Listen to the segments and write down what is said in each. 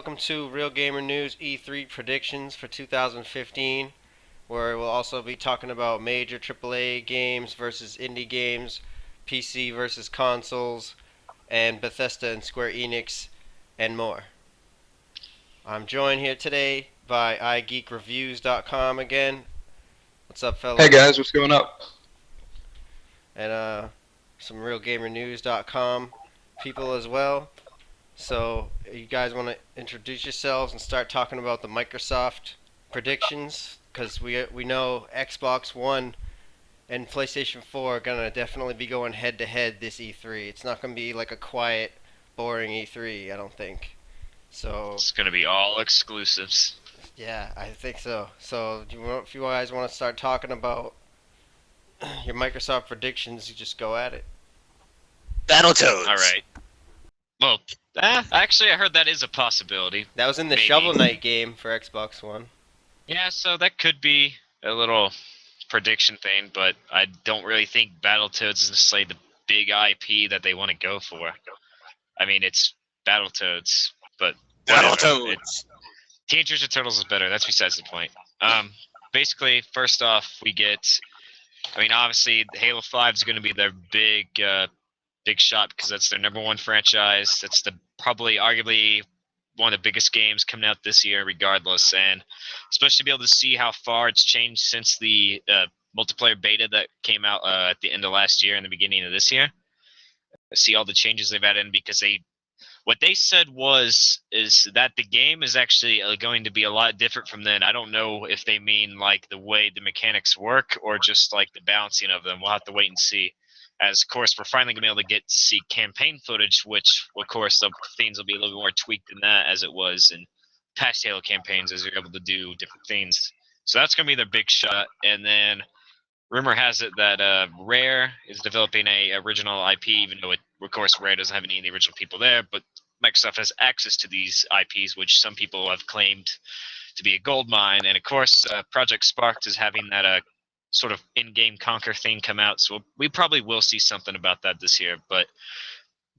Welcome to Real Gamer News E3 predictions for 2015, where we'll also be talking about major AAA games versus indie games, PC versus consoles, and Bethesda and Square Enix, and more. I'm joined here today by iGeekReviews.com again. What's up, Hey fellas? guys, what's going up? And some RealGamerNews.com people as well. So, you guys want to introduce yourselves and start talking about the Microsoft predictions? Because we know Xbox One and PlayStation 4 are gonna definitely be going head to head this E3. It's not gonna be like a quiet, boring E3. I don't think. So, It's gonna be all exclusives. yeah, I think so. So, if you guys want to start talking about your Microsoft predictions, you just go at it. Battletoads. All right. Well, actually, I heard that is a possibility. That was in the Maybe. Shovel Knight game for Xbox One. Yeah, so that could be a little prediction thing, but I don't really think Battletoads is necessarily the big IP that they want to go for. I mean, it's Battletoads, but whatever. Battletoads. Teenage Mutant Ninja Turtles is better. That's besides the point. Basically, first off, we get. I mean, obviously, Halo 5 is going to be their big shot because that's their number one franchise. That's probably arguably one of the biggest games coming out this year, regardless, and especially be able to see how far it's changed since the multiplayer beta that came out at the end of last year and the beginning of this year. See all the changes they've added in because what they said is that the game is actually going to be a lot different from then. I don't know if they mean like the way the mechanics work or just like the balancing of them. We'll have to wait and see. As of course we're finally gonna be able to get to see campaign footage, which of course the things will be a little bit more tweaked than that as it was in past Halo campaigns, as you're able to do different things. So that's gonna be their big shot. And then rumor has it that Rare is developing a original IP, even though of course Rare doesn't have any of the original people there, but Microsoft has access to these IPs, which some people have claimed to be a gold mine. And of course, Project Sparked is having that sort of in-game conquer thing come out, so we probably will see something about that this year. But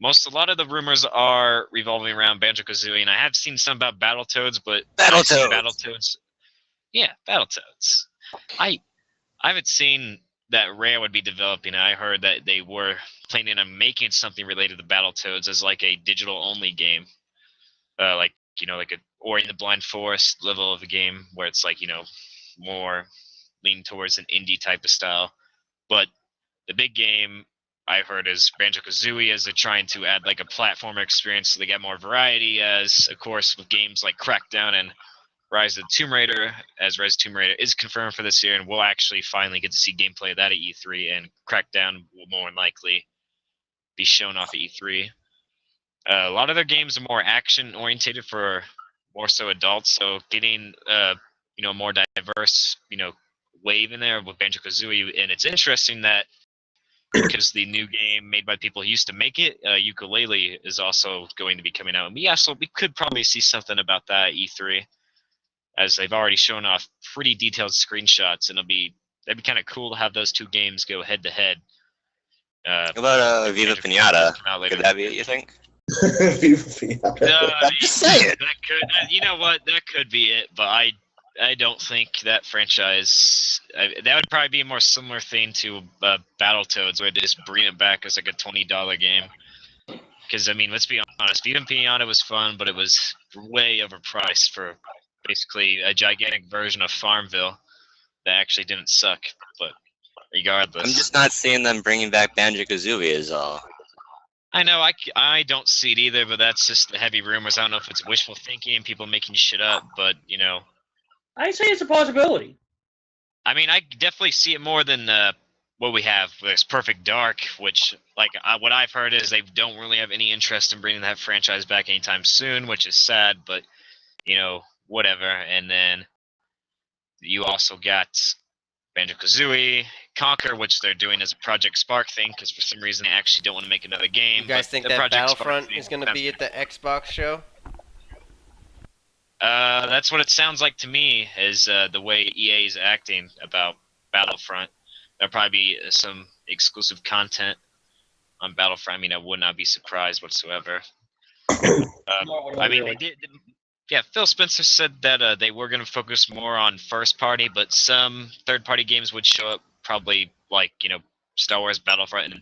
a lot of the rumors are revolving around Banjo-Kazooie, and I have seen some about Battletoads, but Battletoads. Yeah, Battletoads. I I haven't seen that Rare would be developing. I heard that they were planning on making something related to Battletoads as like a digital only game, like like a Ori and the Blind Forest level of a game where it's like more leaning towards an indie type of style. But the big game I heard is Banjo Kazooie, as they're trying to add like a platformer experience so they get more variety. As of course with games like Crackdown and Rise of the Tomb Raider, as Rise of the Tomb Raider is confirmed for this year, and we'll actually finally get to see gameplay of that at E3, and Crackdown will more than likely be shown off at E3. A lot of their games are more action orientated for more so adults, so getting more diverse wave in there with Banjo Kazooie, and it's interesting that because the new game made by people who used to make it, Ukulele is also going to be coming out, and we could probably see something about that at E3, as they've already shown off pretty detailed screenshots, and that'd be kind of cool to have those two games go head to head. How about Viva Pinata? Could that be it, you think? I'm just saying. That could, you know what, that could be it, but I don't think that franchise. That would probably be a more similar thing to Battletoads, where they just bring it back as like a $20 game. Because I mean, let's be honest, Viva Pinata was fun, but it was way overpriced for basically a gigantic version of Farmville that actually didn't suck. But regardless, I'm just not seeing them bringing back Banjo-Kazooie is all. I know I don't see it either, but that's just the heavy rumors. I don't know if it's wishful thinking, people making shit up, but I say it's a possibility. I mean, I definitely see it more than what we have. There's Perfect Dark, which, like, what I've heard is they don't really have any interest in bringing that franchise back anytime soon, which is sad, but, whatever. And then you also got Banjo-Kazooie, Conquer, which they're doing as a Project Spark thing, because for some reason they actually don't want to make another game. You guys think that Battlefront is going to be at the Xbox show? That's what it sounds like to me, is the way EA is acting about Battlefront. There'll probably be some exclusive content on Battlefront. I mean, I would not be surprised whatsoever. I mean, Yeah, Phil Spencer said that they were going to focus more on first party, but some third party games would show up, probably like Star Wars Battlefront and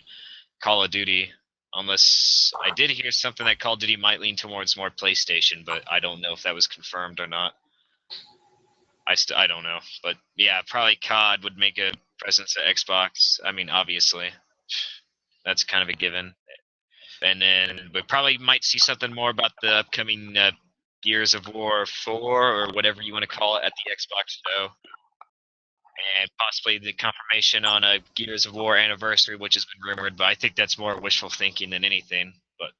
Call of Duty. Unless I did hear something that Call of Duty might lean towards more PlayStation, but I don't know if that was confirmed or not. I don't know, but yeah, probably COD would make a presence at Xbox. I mean, obviously, that's kind of a given. And then we probably might see something more about the upcoming Gears of War 4 or whatever you want to call it at the Xbox show, and possibly the confirmation on a Gears of War anniversary, which has been rumored. But I think that's more wishful thinking than anything. But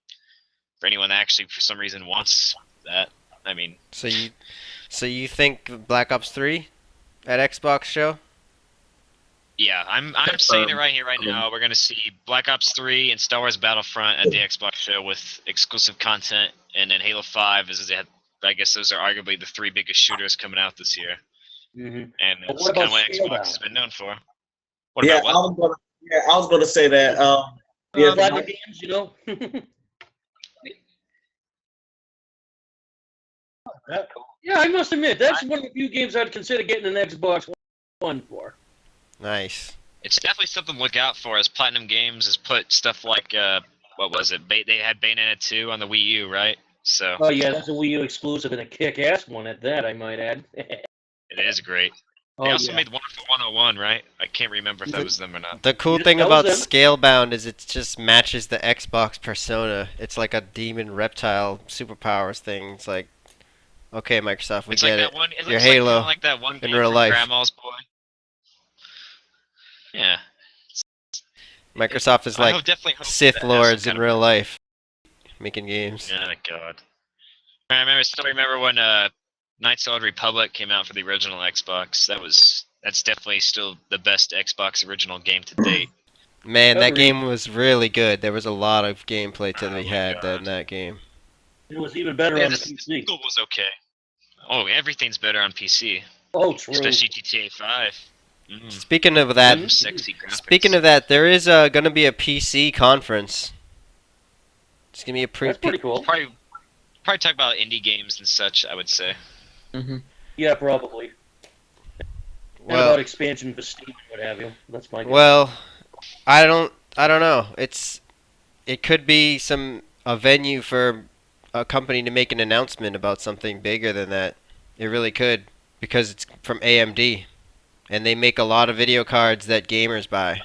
for anyone that actually, for some reason, wants that, I mean, So you think Black Ops 3 at Xbox show? yeah, I'm saying it right here, right now. We're gonna see Black Ops 3 and Star Wars Battlefront at the Xbox show with exclusive content, and then Halo 5 is. I guess those are arguably the 3 biggest shooters coming out this year, Mm-hmm. and But that's what kind of about what Scalebound? Xbox has been known for. What Yeah, about what? I was gonna say that. Yeah, Platinum games, Yeah, I must admit, that's one of the few games I'd consider getting an Xbox One for. Nice. It's definitely something to look out for, as Platinum Games has put stuff like what was it? They had Bayonetta 2 on the Wii U, right? So Oh yeah, that's a Wii U exclusive and a kick-ass one at that, I might add. it is great. They also made Wonderful 101, right? I can't remember if that was them or not. The cool Yeah, thing that was about them. Scalebound is it just matches the Xbox persona. It's like a demon reptile superpowers thing. It's like, okay, Microsoft, we It's get like it. that one. It Your looks Halo like that one in game real from life. Grandma's Boy. Yeah. Microsoft is I like definitely hope Sith that has some Lords in kind of- real life, making games. Oh God. I still remember when Knights of the Old Republic came out for the original Xbox. That's definitely still the best Xbox original game to date. Man, that Agreed. game was really good. There was a lot of gameplay to Oh be my had God. in that game. It was even better Yeah, on the this PC. sequel was okay. Oh, everything's better on PC, Oh, true. especially GTA 5. Speaking of that, Mhm. Sexy graphics. speaking of that, there is going to be a PC conference. It's gonna be a That's pretty cool. probably talk about indie games and such. I would say. Yeah, probably. And well. about expansion for Steam and what have you. That's my guess. Well, I don't know. It could be a venue for a company to make an announcement about something bigger than that. It really could, because it's from AMD, and they make a lot of video cards that gamers buy.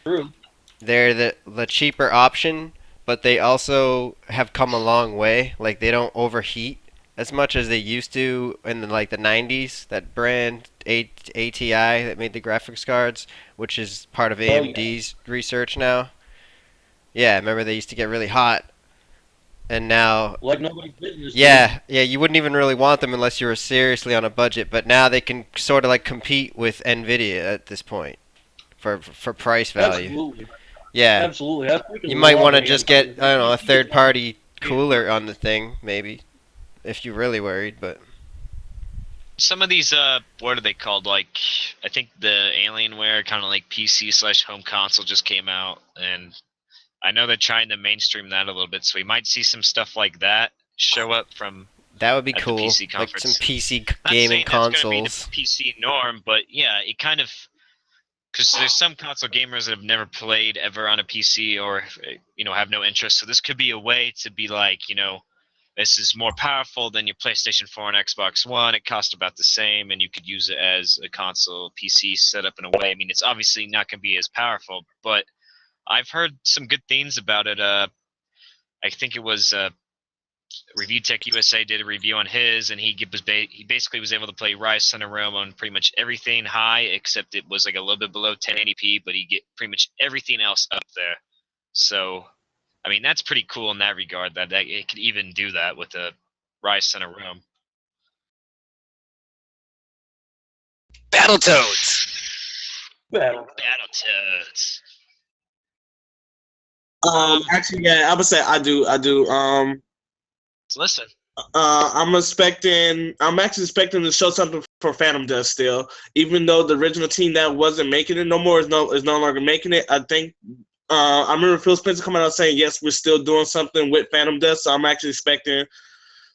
True. They're the cheaper option, but they also have come a long way. Like, they don't overheat as much as they used to in the 90s. That brand ATI that made the graphics cards, which is part of AMD's research now. Yeah, remember they used to get really hot, and now Like nobody's business. yeah, you wouldn't even really want them unless you were seriously on a budget. But now they can sort of like compete with Nvidia at this point for price value. Absolutely. Yeah. Absolutely. I think You might want to it's just wrong, get, I don't know, a third-party cooler on the thing, maybe, if you're really worried, but... Some of these, what are they called? Like, I think the Alienware kind of like PC/home console just came out, and I know they're trying to mainstream that a little bit, so we might see some stuff like that show up from That would be at the cool. PC Like conference. some PC Not gaming saying that's gonna be consoles. the PC norm, but yeah, it kind of, because there's some console gamers that have never played ever on a PC or have no interest. So this could be a way to be like, this is more powerful than your PlayStation 4 and Xbox One. It costs about the same, and you could use it as a console PC setup in a way. I mean, it's obviously not going to be as powerful, but I've heard some good things about it. I think it was Review Tech USA did a review on his, and he basically was able to play Rise Son of Rome on pretty much everything high, except it was like a little bit below 1080p, but he get pretty much everything else up there. So, I mean, that's pretty cool in that regard, that it could even do that with a Rise Son of Rome. Battletoads. Battletoads. Actually, yeah, I would say I do. Listen. I'm actually expecting to show something for Phantom Dust still, even though the original team that wasn't making it no more is no longer making it. I think I remember Phil Spencer coming out saying yes, we're still doing something with Phantom Dust. So I'm actually expecting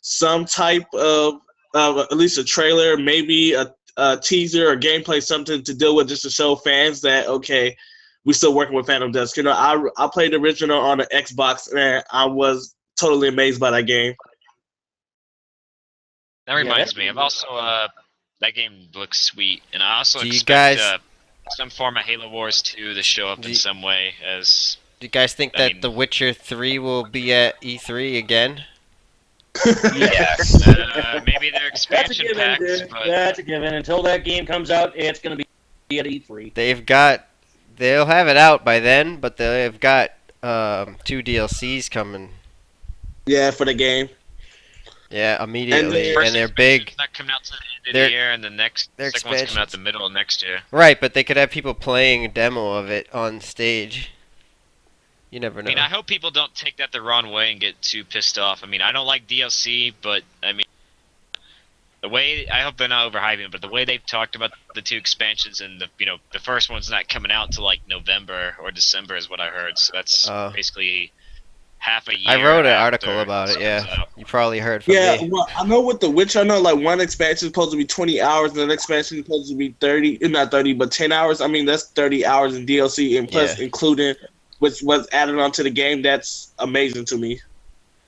some type of at least a trailer, maybe a teaser or gameplay, something to deal with, just to show fans that okay, we're still working with Phantom Dusk. You know, I played the original on the Xbox and I was totally amazed by that game. That reminds me. I've also that game looks sweet, and I also Do you expect guys- some form of Halo Wars 2 to show up in some way. As Do you guys think I that mean- The Witcher 3 will be at E3 again? Yes. maybe their That's a expansion given, packs, dude. but That's a given. Until that game comes out, it's going to be at E3. They'll have it out by then, but they've got 2 DLCs coming. Yeah, for the game. Yeah, immediately, first and they're expansion's big. not coming out to the end of They're- the year, and the next they're second one's coming out expansions. the middle of next year. Right, but they could have people playing a demo of it on stage. You never I know. mean, I hope people don't take that the wrong way and get too pissed off. I mean, I don't like DLC, but I mean, the way I hope they're not overhyping it, but the way they've talked about the 2 expansions and the first one's not coming out until like November or December is what I heard. So that's Oh. basically half a year. I wrote an after article about it. something's Yeah, out. you probably heard from Yeah, me. well, I know with The Witcher, I know like one expansion is supposed to be 20 hours, and the next expansion is supposed to be 30, not 30, but 10 hours. I mean, that's 30 hours in DLC, and plus Yeah. including which was added onto the game. That's amazing to me.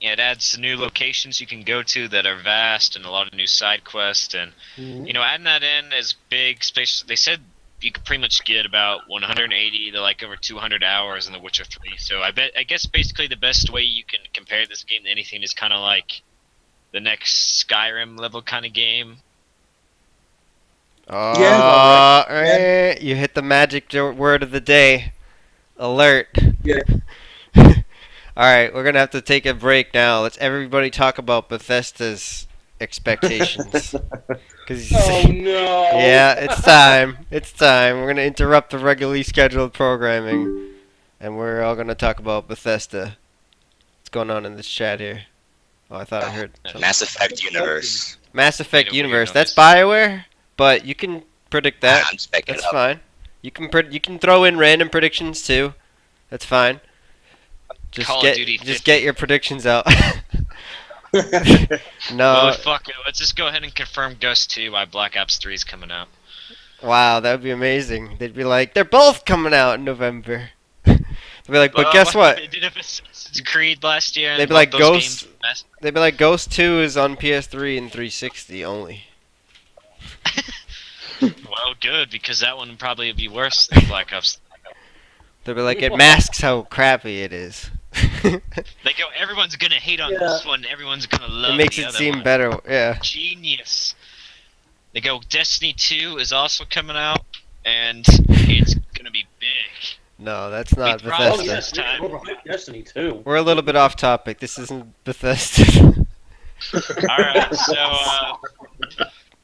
Yeah, it adds new locations you can go to that are vast and a lot of new side quests, and adding that in as big space. They said you could pretty much get about 180 to like over 200 hours in The Witcher 3. So I guess basically the best way you can compare this game to anything is kind of like the next Skyrim level kind of game. Oh, you hit the magic word of the day. Alert. Yeah. All right, we're gonna have to take a break now. Let's everybody talk about Bethesda's expectations. 'Cause you Oh, see- no. yeah, it's time. It's time. We're gonna interrupt the regularly scheduled programming, and we're all gonna talk about Bethesda. What's going on in this chat here? Oh, I thought I heard something. Mass Effect universe. Mass Effect Made a weird universe. That's noise. BioWare, but you can predict that. I'm specking That's it up. fine. You can throw in random predictions too. That's fine. Just Call of get Duty just 50. get your predictions out. Well, No. fuck it. Let's just go ahead and confirm Ghost 2 why Black Ops 3 is coming out. Wow, that would be amazing. They'd be like, they're both coming out in November. They'd be like, but Well, guess what? They did Assassin's Creed last year. And They'd be like, both those Ghost- games were messed. They'd be like, Ghost 2 is on PS3 and 360 only. Well, good, because that one would probably be worse than Black Ops. They'd be like, it masks how crappy it is. They go, everyone's gonna hate on Yeah. this one, everyone's gonna love It makes the it other seem one. better. Yeah. Genius. They go, Destiny 2 is also coming out, and it's gonna be big. No, that's not We probably- Bethesda. Oh, yes, we're Destiny 2. We're a little bit off topic. This isn't Bethesda. Alright, so,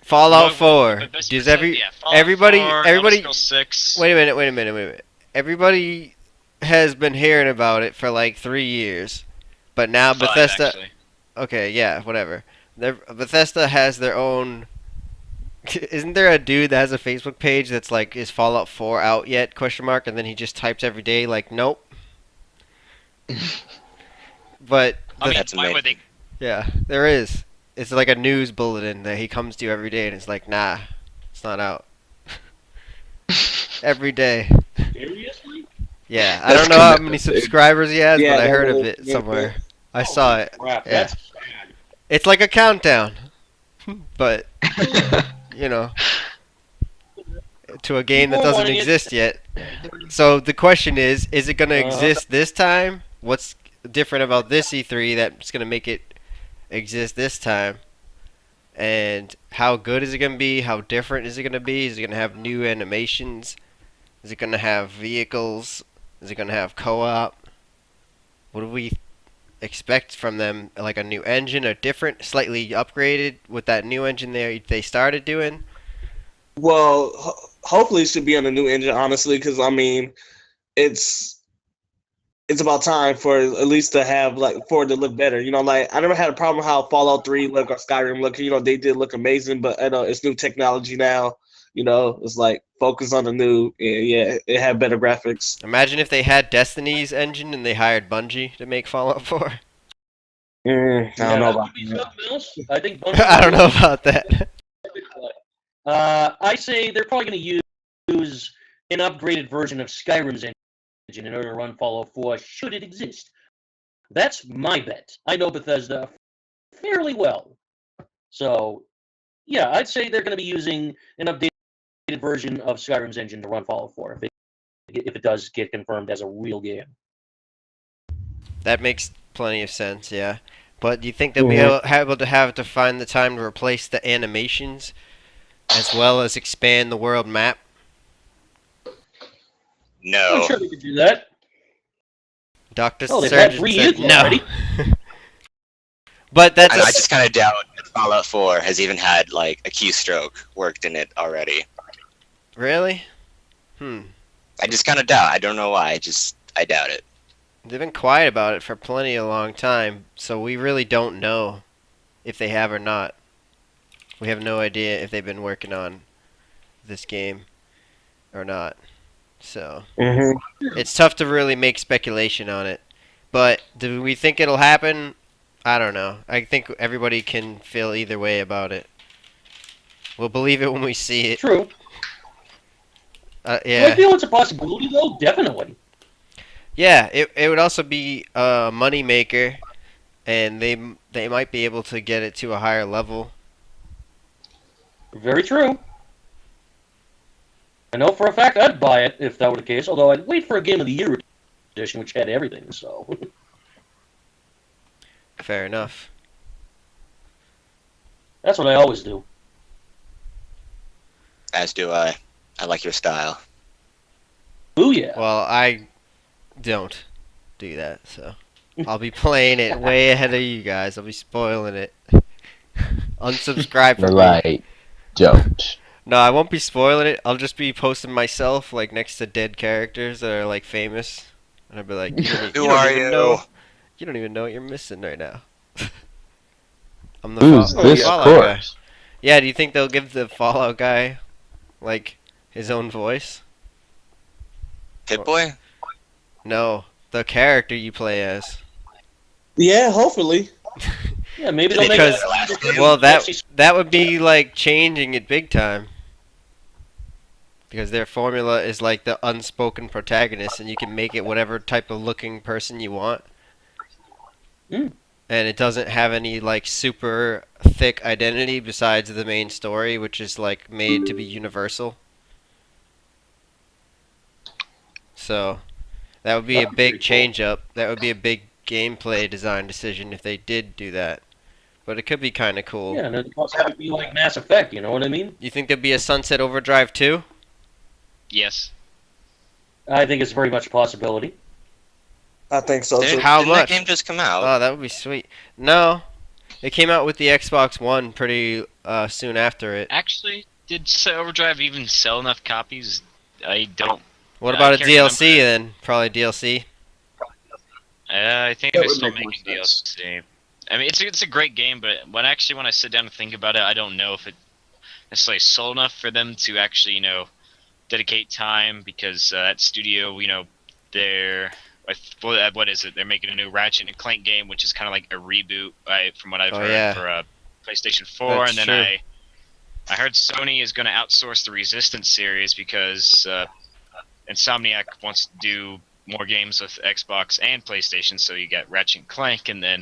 Fallout what- 4. but best Does Bethesda, yeah, Fallout everybody- 4, everybody- Elder Scrolls 6. Wait a minute. Everybody has been hearing about it for like 3 years. But now 5, Bethesda... actually. Okay, yeah, whatever. Bethesda has their own... Isn't there a dude that has a Facebook page that's like, is Fallout 4 out yet? Question mark, and then he just types every day like, nope. But I mean, That's why would they? yeah, there is. It's like a news bulletin that he comes to every day, and it's like, nah, it's not out. Every day. Seriously? Yeah, I That's don't know how kinda many big. subscribers he has, Yeah, but I heard of that it little- somewhere. I saw it. Crap, Yeah. that's sad. It's like a countdown, but you know, to a game that People doesn't wanting it- exist yet. So the question is it going to Uh-huh. exist this time? What's different about this E3 that's going to make it exist this time? And how good is it going to be? How different is it going to be? Is it going to have new animations? Is it going to have vehicles? Is it going to have co-op? What do we expect from them? Like a new engine, a different, slightly upgraded with that new engine they started doing? Well, hopefully it should be on a new engine, honestly, because I mean, it's about time for at least to have for it to look better. You know, like I never had a problem how Fallout 3 look or Skyrim look. You know, they did look amazing, but it's new technology now. You know, it's like focus on the new. Yeah, it had better graphics. Imagine if they had Destiny's engine and they hired Bungie to make Fallout 4. I don't know that about would be that. something else. I think I don't know about that. I say they're probably going to use an upgraded version of Skyrim's engine in order to run Fallout 4, should it exist. That's my bet. I know Bethesda fairly well. So, yeah, I'd say they're going to be using an updated version of Skyrim's engine to run Fallout 4 if it does get confirmed as a real game. That makes plenty of sense, yeah. But do you think they'll be Mhm. able to have to find the time to replace the animations as well as expand the world map? I'm No. sure they could do that. Dr. Oh, they've had Surgeon 3 said years no. already. But that's I just kind of doubt that Fallout 4 has even had like a keystroke worked in it already. really? I just kind of doubt. I don't know why. I doubt it. They've been quiet about it for plenty a long time, so we really don't know if they have or not. We have no idea if they've been working on this game or not. So it's tough to really make speculation on it. But do we think it'll happen? I don't know. I think everybody can feel either way about it. We'll believe it when we see it. True. I Yeah. feel it's a possibility, though, definitely. Yeah, it would also be a money maker, and they might be able to get it to a higher level. Very true. I know for a fact I'd buy it if that were the case, although I'd wait for a Game of the Year edition, which had everything, so. Fair enough. That's what I always do. As do I. I like your style. Ooh, yeah. Well, I don't do that, so I'll be playing it way ahead of you guys. I'll be spoiling it. Unsubscribe from me. Right. Don't. No, I won't be spoiling it. I'll just be posting myself like next to dead characters that are like famous, and I'll be like, Who are you? You don't even know what you're missing right now. I'm the Who's this Fallout guy. corpse? Yeah, do you think they'll give the Fallout guy like his own voice? Pip-Boy? No, the character you play as. Yeah, hopefully. Yeah, maybe they'll Because make well, that would be like changing it big time. Because their formula is like the unspoken protagonist, and you can make it whatever type of looking person you want. Mm. And it doesn't have any like super thick identity besides the main story, which is like made to be universal. So that would be a big change up. That would be a big gameplay design decision if they did do that. But it could be kind of cool. Yeah, and it'd also have to be like Mass Effect, you know what I mean? You think there'd be a Sunset Overdrive 2? Yes. I think it's very much a possibility. I think so too. How Didn't much? that game just come out? Oh, that would be sweet. No, it came out with the Xbox One pretty soon after it. Actually, did Overdrive even sell enough copies? I don't. What I about a can't DLC then? Probably DLC. I think That they're would still make more making sense. DLC. I mean, it's a great game, but when I sit down and think about it, I don't know if it necessarily sold enough for them to actually, dedicate time, because that studio, they're what is it? They're making a new Ratchet and Clank game, which is kind of like a reboot, from what I've Oh, heard yeah. for PlayStation 4. That's And then true. I heard Sony is going to outsource the Resistance series because Insomniac wants to do more games with Xbox and PlayStation. So you got Ratchet and Clank, and then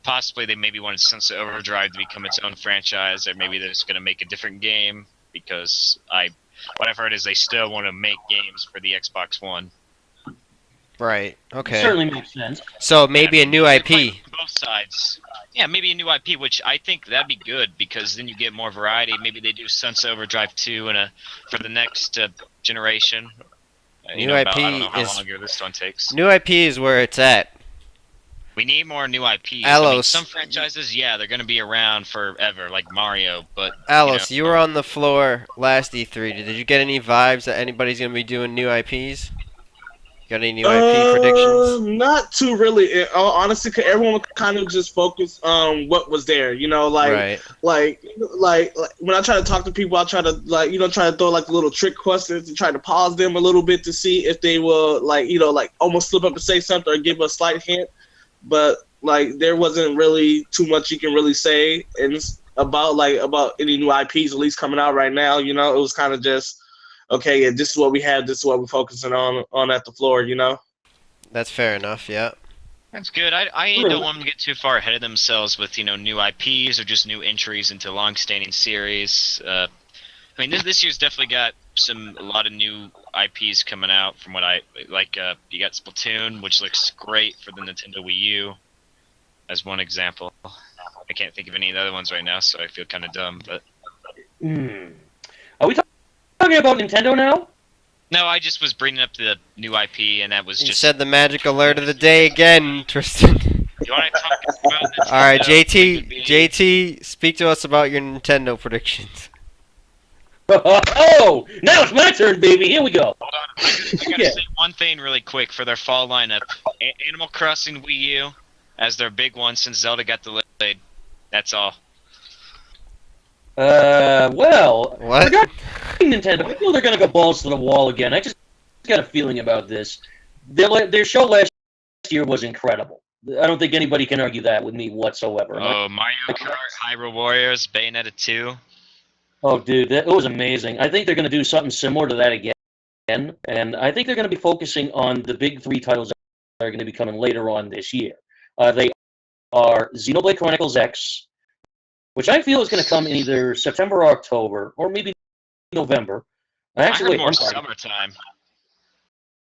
possibly they maybe wanted Sunset Overdrive to become its own franchise, or maybe they're just going to make a different game, because what I've heard is they still want to make games for the Xbox One. Right. It Okay. certainly makes sense. So maybe a new They're IP. playing both sides. Yeah, maybe a new IP, which I think that'd be good, because then you get more variety. Maybe they do Sunset Overdrive 2 for the next generation. New I IP don't know how is- long this one takes. New IP is where it's at. We need more new IPs. Alos. Some franchises, yeah, they're going to be around forever, like Mario, but... Alice, you were on the floor last E3. Did you get any vibes that anybody's gonna be doing new IPs? Got any new IP predictions? Not too really. In all honesty, 'cause everyone kind of just focused on what was there. Right. Like when I try to talk to people, I try to try to throw like little trick questions and try to pause them a little bit to see if they will almost slip up and say something or give a slight hint. But like there wasn't really too much you can really say and about any new IPs at least coming out right now. You know, it was kind of just okay. Yeah, this is what we have. This is what we're focusing on at the floor. You know. That's fair enough. Yeah. That's good. I don't want them to get too far ahead of themselves with new IPs or just new entries into long-standing series. I mean, this year's definitely got a lot of new IPs coming out. From what I like, you got Splatoon, which looks great for the Nintendo Wii U, as one example. I can't think of any of the other ones right now, so I feel kind of dumb. But Are we talking about Nintendo now? no, I just was bringing up the new IP, and that was You just. said the magic alert of the day again, Tristan. You want to talk about Nintendo? All right, Maybe- JT, speak to us about your Nintendo predictions. Oh, now it's my turn, baby. Here we go. Hold on, I gotta say one thing really quick for their fall lineup. Animal Crossing Wii U as their big one since Zelda got delayed. That's all. Well, What? regarding Nintendo, I feel they're gonna go balls to the wall again. I just got a feeling about this. Their show last year was incredible. I don't think anybody can argue that with me whatsoever. Oh, Mario Kart, Hyrule Warriors, Bayonetta 2. Oh, dude, it was amazing. I think they're going to do something similar to that again, and I think they're going to be focusing on the big three titles that are going to be coming later on this year. They are Xenoblade Chronicles X, which I feel is going to come in either September or October, or maybe November. I heard more summertime.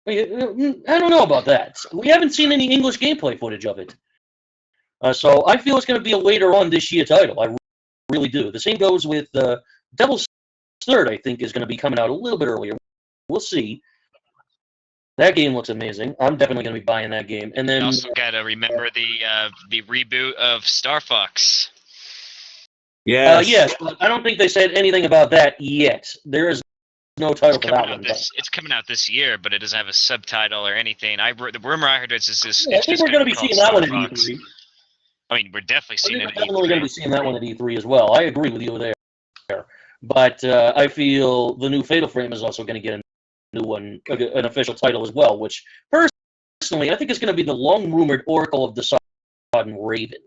I don't know about that. We haven't seen any English gameplay footage of it. So I feel it's going to be a later on this year title. I really do. The same goes with Devil's Third, I think, is going to be coming out a little bit earlier. We'll see. That game looks amazing. I'm definitely going to be buying that game. And then You also got to remember the reboot of Star Fox. Yes. yes, but I don't think they said anything about that yet. There is no title for that one. It's coming out this year, but it doesn't have a subtitle or anything. The rumor I heard is this. Yeah, I think we're going to be seeing that one at E3. I mean, we're definitely seeing it at We're definitely going to E3. be seeing that one at E3 as well. I agree with you there. But I feel the new Fatal Frame is also going to get a new one, an official title as well, which personally I think is going to be the long-rumored Oracle of the Sodden Raven.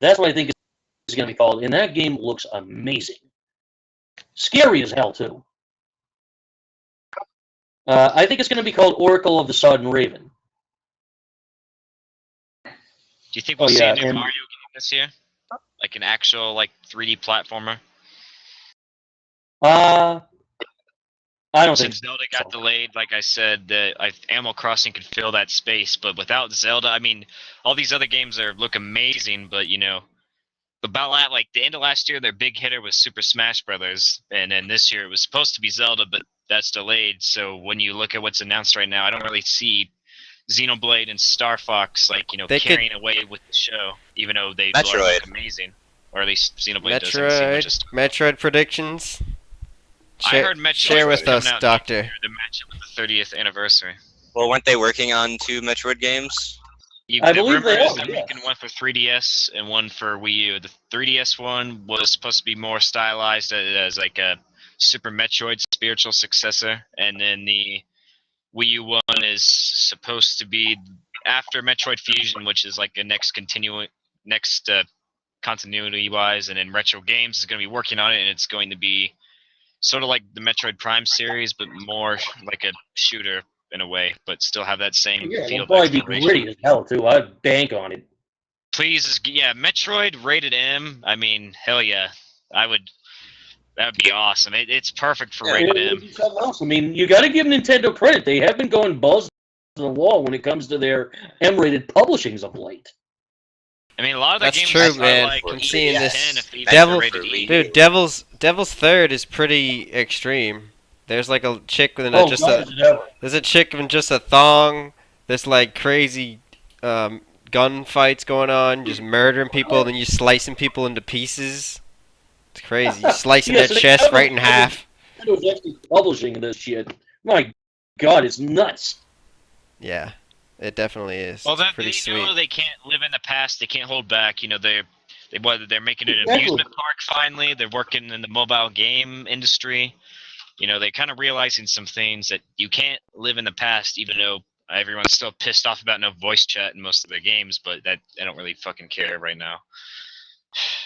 That's what I think it's going to be called, and that game looks amazing. Scary as hell, too. I think it's going to be called Oracle of the Sodden Raven. Do you think we'll see yeah, a new and- Mario game this year? Like an actual 3D platformer? I don't think Since Zelda got delayed, like I said, Animal Crossing could fill that space, but without Zelda, I mean, all these other games look amazing, but about the end of last year, their big hitter was Super Smash Brothers, and then this year it was supposed to be Zelda, but that's delayed. So when you look at what's announced right now, I don't really see Xenoblade and Star Fox carrying away with the show, even though they look Metroid. amazing, or at least Xenoblade doesn't seem much as Metroid predictions. I heard Metroid Share was with us, coming out Doctor. to match up with the 30th anniversary. Well, weren't they working on 2 Metroid games? I The believe rumor they is are, they're yes. making one for 3DS and one for Wii U. The 3DS one was supposed to be more stylized as like a Super Metroid spiritual successor, and then the Wii U one is supposed to be after Metroid Fusion, which is like a next continuity wise, and then Retro Games is going to be working on it, and it's going to be sort of like the Metroid Prime series, but more like a shooter in a way, but still have that same Yeah, feel. it'll probably be exploration. gritty as hell, too. I'd bank on it. Please, Metroid rated M. I mean, hell yeah, that would be awesome. It's perfect for rated It would M. be something else. I mean, you got to give Nintendo credit. They have been going balls to the wall when it comes to their M-rated publishings of late. I mean, a lot of the That's games true, are man. like I'm E10 seeing this. if even Devil- they're rated E. Dude, Devil's Third is pretty extreme. There's like a chick with Oh, just God, a is it ever. there's a chick in just a thong. There's like crazy gun fights going on, just murdering people, then you slicing people into pieces. It's crazy. You slicing Yeah, their so they chest have right in a- half. Nintendo's actually publishing this shit. My God, it's nuts. Yeah, it definitely is. Well, It's that pretty they sweet. know they can't live in the past. They can't hold back. They're making an Exactly. amusement park finally. They're working in the mobile game industry. They're kind of realizing some things that you can't live in the past, even though Everyone's still pissed off about no voice chat in most of their games, but that I don't really fucking care right now.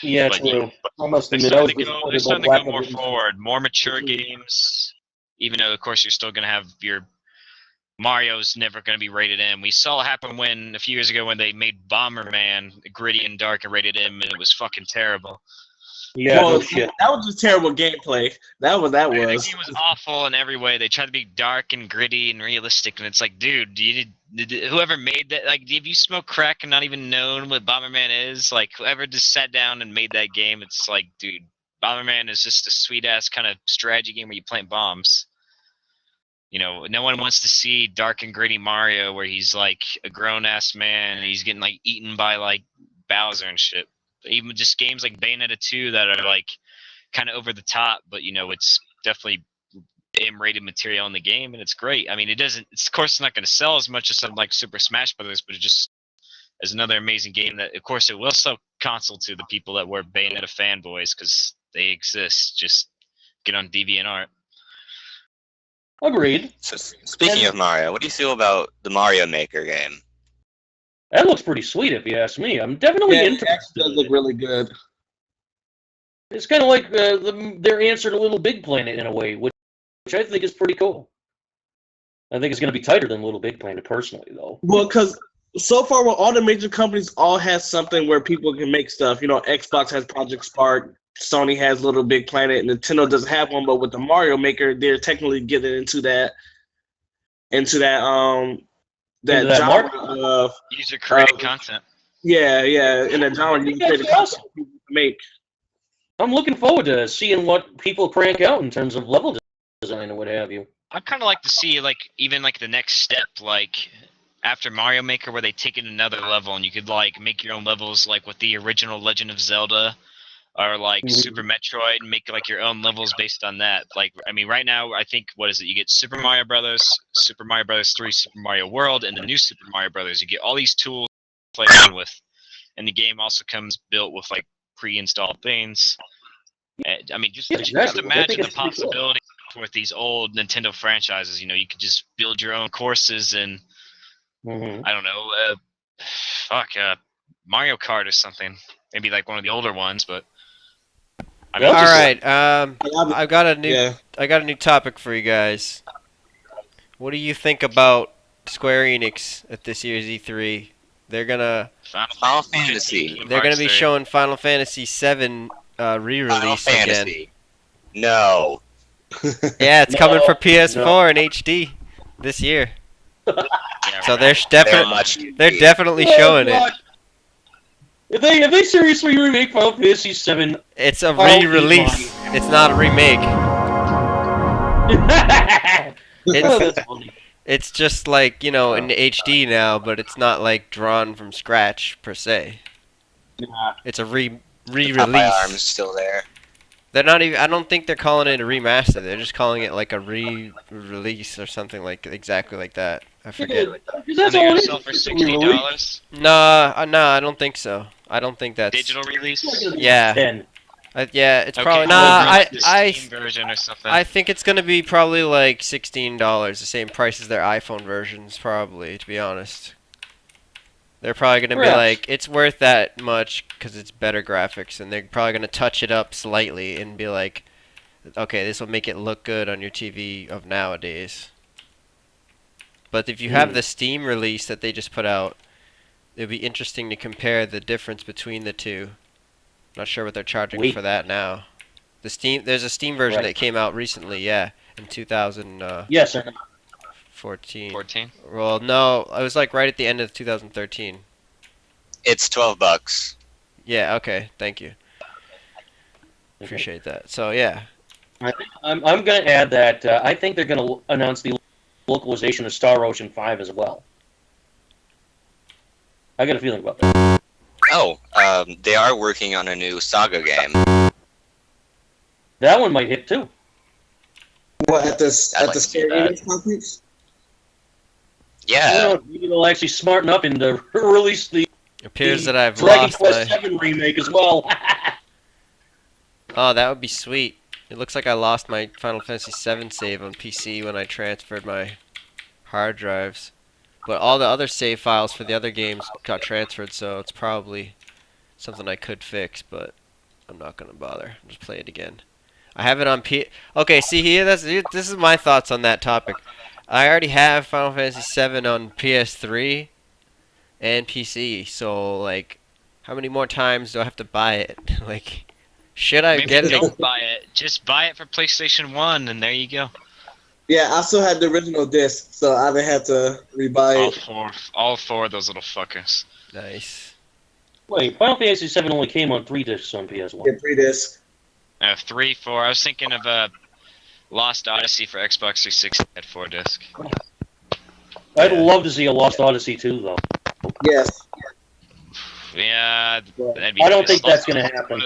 Yeah, But true. I must they're admit, I was starting to go. They're disappointed by starting to go Black more Ops. forward, more mature games. Even though, of course, you're still gonna have your Mario's never gonna be rated M. We saw it happen when a few years ago when they made Bomberman gritty and dark and rated M, and it was fucking terrible. Yeah, well, no shit. that was just terrible gameplay. That was. That game was awful in every way. They tried to be dark and gritty and realistic, and it's like, dude, whoever made that, like, if you smoke crack and not even known what Bomberman is, like, whoever just sat down and made that game, it's like, dude, Bomberman is just a sweet ass kind of strategy game where you plant bombs. You know, no one wants to see dark and gritty Mario where he's like a grown ass man and he's getting like eaten by like Bowser and shit. Even just games like Bayonetta 2 that are like kind of over the top, but you know, it's definitely M-rated material in the game, and it's great. I mean, it doesn't. It's, of course, it's not going to sell as much as something like Super Smash Brothers, but it just is another amazing game that, of course, it will sell console to the people that were Bayonetta fanboys because they exist. Just get on DeviantArt. Agreed. So speaking of Mario, what do you feel about the Mario Maker game? That looks pretty sweet, if you ask me. I'm definitely Yeah, it interested. actually does look really good. It's kind of like their answer to Little Big Planet in a way, which I think is pretty cool. I think it's going to be tighter than Little Big Planet, personally, though. Well, because so far, well, all the major companies all has something where people can make stuff. You know, Xbox has Project Spark, Sony has Little Big Planet, Nintendo doesn't have one. But with the Mario Maker, they're technically getting into that Into that genre market? of User created content. yeah, in that genre you can create a That's awesome. content people can make. I'm looking forward to seeing what people crank out in terms of level design or what have you. I'd kind of like to see like even like the next step, like after Mario Maker, where they take it another level and you could like make your own levels, like with the original Legend of Zelda or like Mhm. Super Metroid, and make like your own levels based on that. Like, I mean, right now I think what is it? You get Super Mario Brothers, Super Mario Brothers 3, Super Mario World, and the new Super Mario Brothers. You get all these tools to play around with, and the game also comes built with like pre-installed things. I mean, just Yeah, just exactly. I imagine think the it's pretty cool. possibility with these old Nintendo franchises. You know, you could just build your own courses and Mhm. I don't know, Mario Kart or something. Maybe like one of the older ones, but I mean, Well, All just right. Yeah. I got a new topic for you guys. What do you think about Square Enix at this year's E3? They're gonna Final Fantasy. Kingdom they're gonna Hearts be 3. showing Final Fantasy VII Final re-release again. Fantasy. No. Yeah, it's coming for No, PS4 and HD this year. Yeah, So right. they're They're definitely much. they're showing it. God. If they seriously remake Final Fantasy VII, It's a I'll eat re-release. It's not a remake. oh, that's funny. It's just like, you know, in HD now, but it's not like drawn from scratch per se. Nah. It's a Popeye arm's re-release. still there. They're not even. I don't think they're calling it a remaster. They're just calling it like a re-release or something like exactly like that. I forget. Because And that's they're all gonna it sell is. for It's a re-release. $60. No, I don't think so. I don't think that's Digital release. It's like a Yeah. 10. Yeah, it's Okay, probably well, nah. like the I Steam version or something. I think it's gonna be probably like $16, the same price as their iPhone versions, probably. To be honest, they're probably gonna be Perhaps. like, it's worth that much because it's better graphics, and they're probably gonna touch it up slightly and be like, okay, this will make it look good on your TV of nowadays. But if you have the Steam release that they just put out, it'd be interesting to compare the difference between the two. Not sure what they're charging Wait. for that now. There's a Steam version Right. that came out recently, yeah, in 2014. Yes, sir. 14. Well, no, it was like right at the end of 2013. It's $12. Yeah, okay, thank you. Appreciate that. So yeah, I'm going to add that I think they're going to announce the localization of Star Ocean 5 as well. I got a feeling about that. Oh, they are working on a new Saga game. That one might hit too. What at this I'd at like the to see Square that. Enix conference? Yeah. Maybe they'll actually smarten up and release the appears that I've Dragon lost Quest my. 7 remake as well. Oh, that would be sweet. It looks like I lost my Final Fantasy VII save on PC when I transferred my hard drives. But all the other save files for the other games got transferred, so it's probably something I could fix, but I'm not gonna bother. Just play it again. I have it on P. Okay, see here. This is my thoughts on that topic. I already have Final Fantasy VII on PS3 and PC, so like, how many more times do I have to buy it? Like, should I Maybe get it? don't buy it. Just buy it for PlayStation 1, and there you go. Yeah, I still had the original disc, so I didn't have to rebuy All it. all four of those little fuckers. Nice. Wait, Final Fantasy VII only came on 3 discs on PS1. Get 3 discs. 3, 4. I was thinking of Lost Odyssey for Xbox 360 at 4 disc. I'd Yeah. love to see a Lost Odyssey too, though. Yes. Yeah, that'd be I don't nice. think that's gonna happen.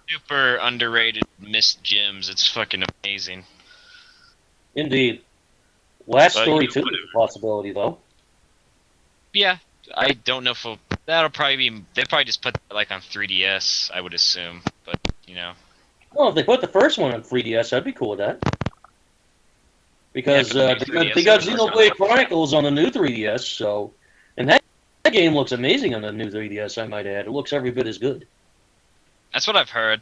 Super underrated missed gems. It's fucking amazing. Indeed. Last But, Story you know, 2 is whatever. a possibility, though. Yeah, I don't know if that'll probably be. They probably just put that, like, on 3DS, I would assume. But you know, Well, if they put the first one on 3DS, I'd be cool with that. Because Yeah, but they got 3DS Xenoblade Chronicles on the new 3DS, so... And that game looks amazing on the new 3DS, I might add. It looks every bit as good. that's what I've heard.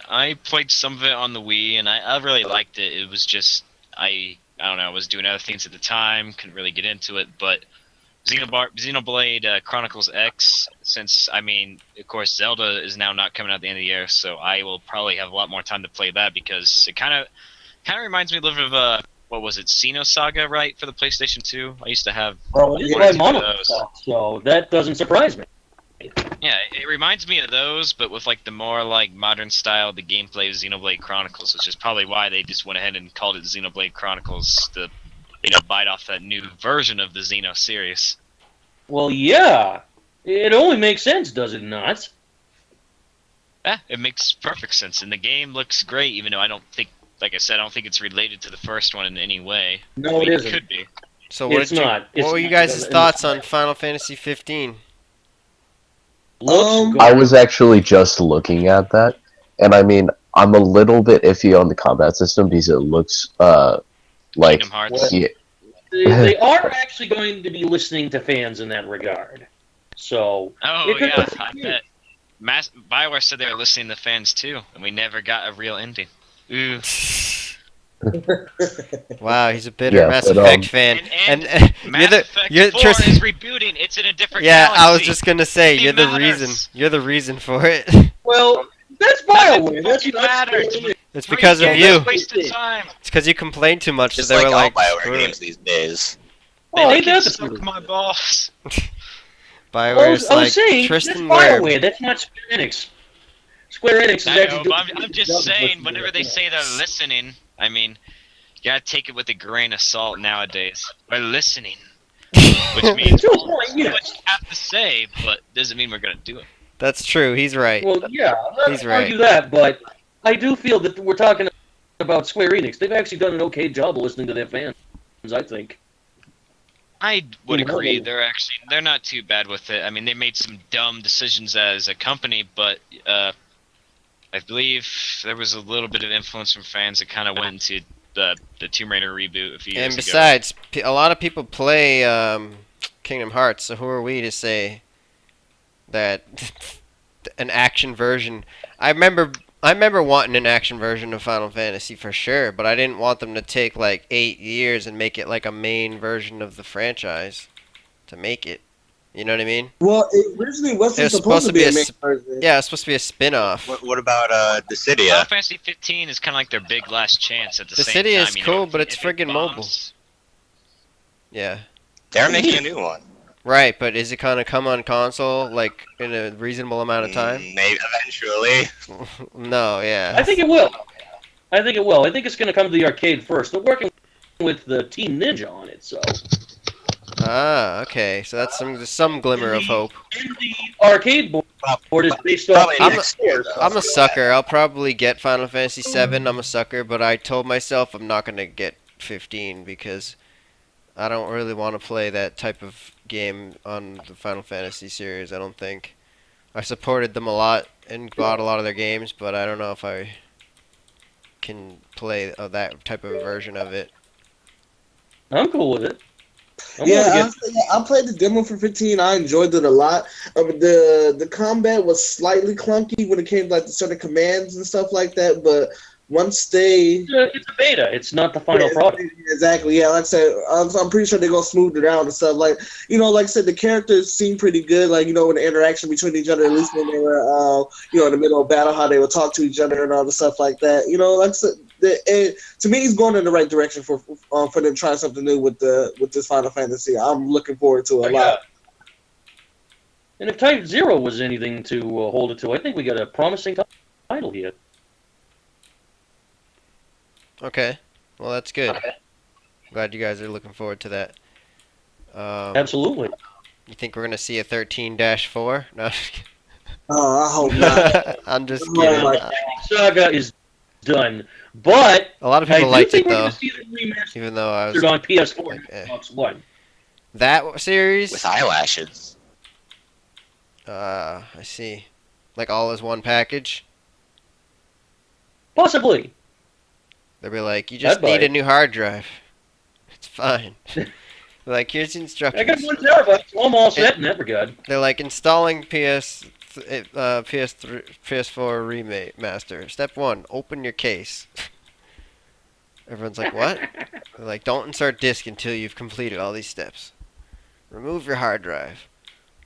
I played some of it on the Wii, and I really liked it. It was just I don't know. I was doing other things at the time, couldn't really get into it. But Xenoblade Chronicles X, since I mean, of course, Zelda is now not coming out at the end of the year, so I will probably have a lot more time to play that because it kind of reminds me a little bit of what was it, Xenosaga, right, for the PlayStation 2? I used to have. Well, it is Yeah, by one or two of Mono, those. so that doesn't surprise me. Yeah, it reminds me of those, but with like the more like modern style, the gameplay of Xenoblade Chronicles, which is probably why they just went ahead and called it Xenoblade Chronicles to, bite off that new version of the Xeno series. Well, yeah. It only makes sense, does it not? Yeah, it makes perfect sense, and the game looks great, even though I don't think, like I said, I don't think it's related to the first one in any way. No, I mean, it it isn't. could be. So what It's did you? not. It's What were you not. guys' And- thoughts on Final Fantasy 15? Looks good. I was actually just looking at that, and I mean, I'm a little bit iffy on the combat system because it looks like Kingdom Hearts. yeah, They are actually going to be listening to fans in that regard. So, Oh It could- yeah, I bet. Bioware said they were listening to fans too, and we never got a real ending. Ooh. Wow, he's a bitter Yeah, Mass but, Effect fan. And you're Mass the Effect you're 4 Tristan. is rebooting. It's in a different Yeah, galaxy. I was just gonna say It you're the matters. reason. You're the reason for it. well, that's Nothing BioWare. That's fucking not matters. Square Enix. It's because of Free you. games, wasted time. It's because you complained too much. Just so they like were all like, Bioware screw games it. these days. Oh, They ain't can that the suck truth? my balls. Bioware's I was like saying, Tristan that's Ware. BioWare. That's not Square Enix. Square Enix is I know, actually but doing I'm just saying, whenever they say they're listening, I mean, you gotta take it with a grain of salt nowadays. We're listening, which means To a we'll point, do yes. what you have to say, but doesn't mean we're gonna do it. That's true. He's right. Well, yeah, I'm not He's gonna argue that, but I do feel that we're talking about Square Enix. They've actually done an okay job of listening to their fans, I think. I would You know, agree. they- They're not too bad with it. I mean, they made some dumb decisions as a company, but I believe there was a little bit of influence from fans that kind of went into the Tomb Raider reboot a few years And ago. besides, a lot of people play Kingdom Hearts, so who are we to say that an action version? I remember wanting an action version of Final Fantasy for sure, but I didn't want them to take like 8 years and make it like a main version of the franchise to make it. You know what I mean? Well, it originally wasn't It was supposed to be a main s- version. Yeah, it's supposed to be a spin-off. What about Final Dissidia? Fantasy 15 is kind of like their big last chance at the The same city time. is you know, cool, if- but it's if it friggin' mobile. bombs. Yeah. They're making a new one. Right, but is it gonna come on console like in a reasonable amount of time? Maybe eventually. No, yeah. I think it will. I think it will. I think it's going to come to the arcade first. They're working with the Team Ninja on it, so. Ah, okay. So that's some glimmer of hope. And the arcade board is based off Probably I'm next year, though. I'm a sucker. I'll probably get Final Fantasy VII. I'm a sucker, but I told myself I'm not gonna get 15 because I don't really want to play that type of game on the Final Fantasy series. I don't think. I supported them a lot and bought a lot of their games, but I don't know if I can play that type of version of it. I'm cool with it. I'm willing to get. I played the demo for 15. I enjoyed it a lot. The combat was slightly clunky when it came to like the certain commands and stuff like that. But once they It's a beta. It's not the final yeah, product. exactly. Yeah, like I said, I'm pretty sure they're gonna smooth it out and stuff. Like like I said, the characters seem pretty good. Like when the interaction between each other, at least when they were, in the middle of battle, how they would talk to each other and all the stuff like that. Like I said, to me, he's going in the right direction for them trying something new with this Final Fantasy. I'm looking forward to it a lot. And if Type Zero was anything to hold it to, I think we got a promising title here. Okay. Well, that's good. Glad you guys are looking forward to that. Absolutely. You think we're gonna see a 13-4? No. Oh, I hope not. I'm just Oh kidding. my Saga is done, but A lot of I people do liked think it we're though, going to see the remastered even though I was on PS4 like, and Xbox One. that series. with eyelashes. I see. Like all as one package. Possibly. They'll be like, you just I'd buy need a it. new hard drive. It's fine. Like, here's the I got instructions. 1 terabyte, so I'm all set in that regard. They're like installing PS4 remaster. Step 1, open your case. Everyone's like, what? They're like, don't insert disk until you've completed all these steps. Remove your hard drive.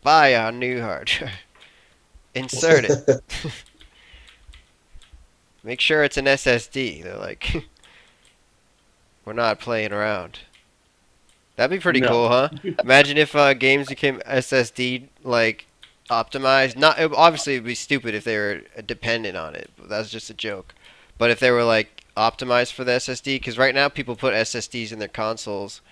Buy a new hard drive. Insert it. Make sure it's an SSD. They're like, we're not playing around. That'd be pretty No. cool, huh? Imagine if games became SSD like optimized. Not obviously it'd be stupid if they were dependent on it. That's just a joke. But if they were like optimized for the SSD, because right now people put SSDs in their consoles,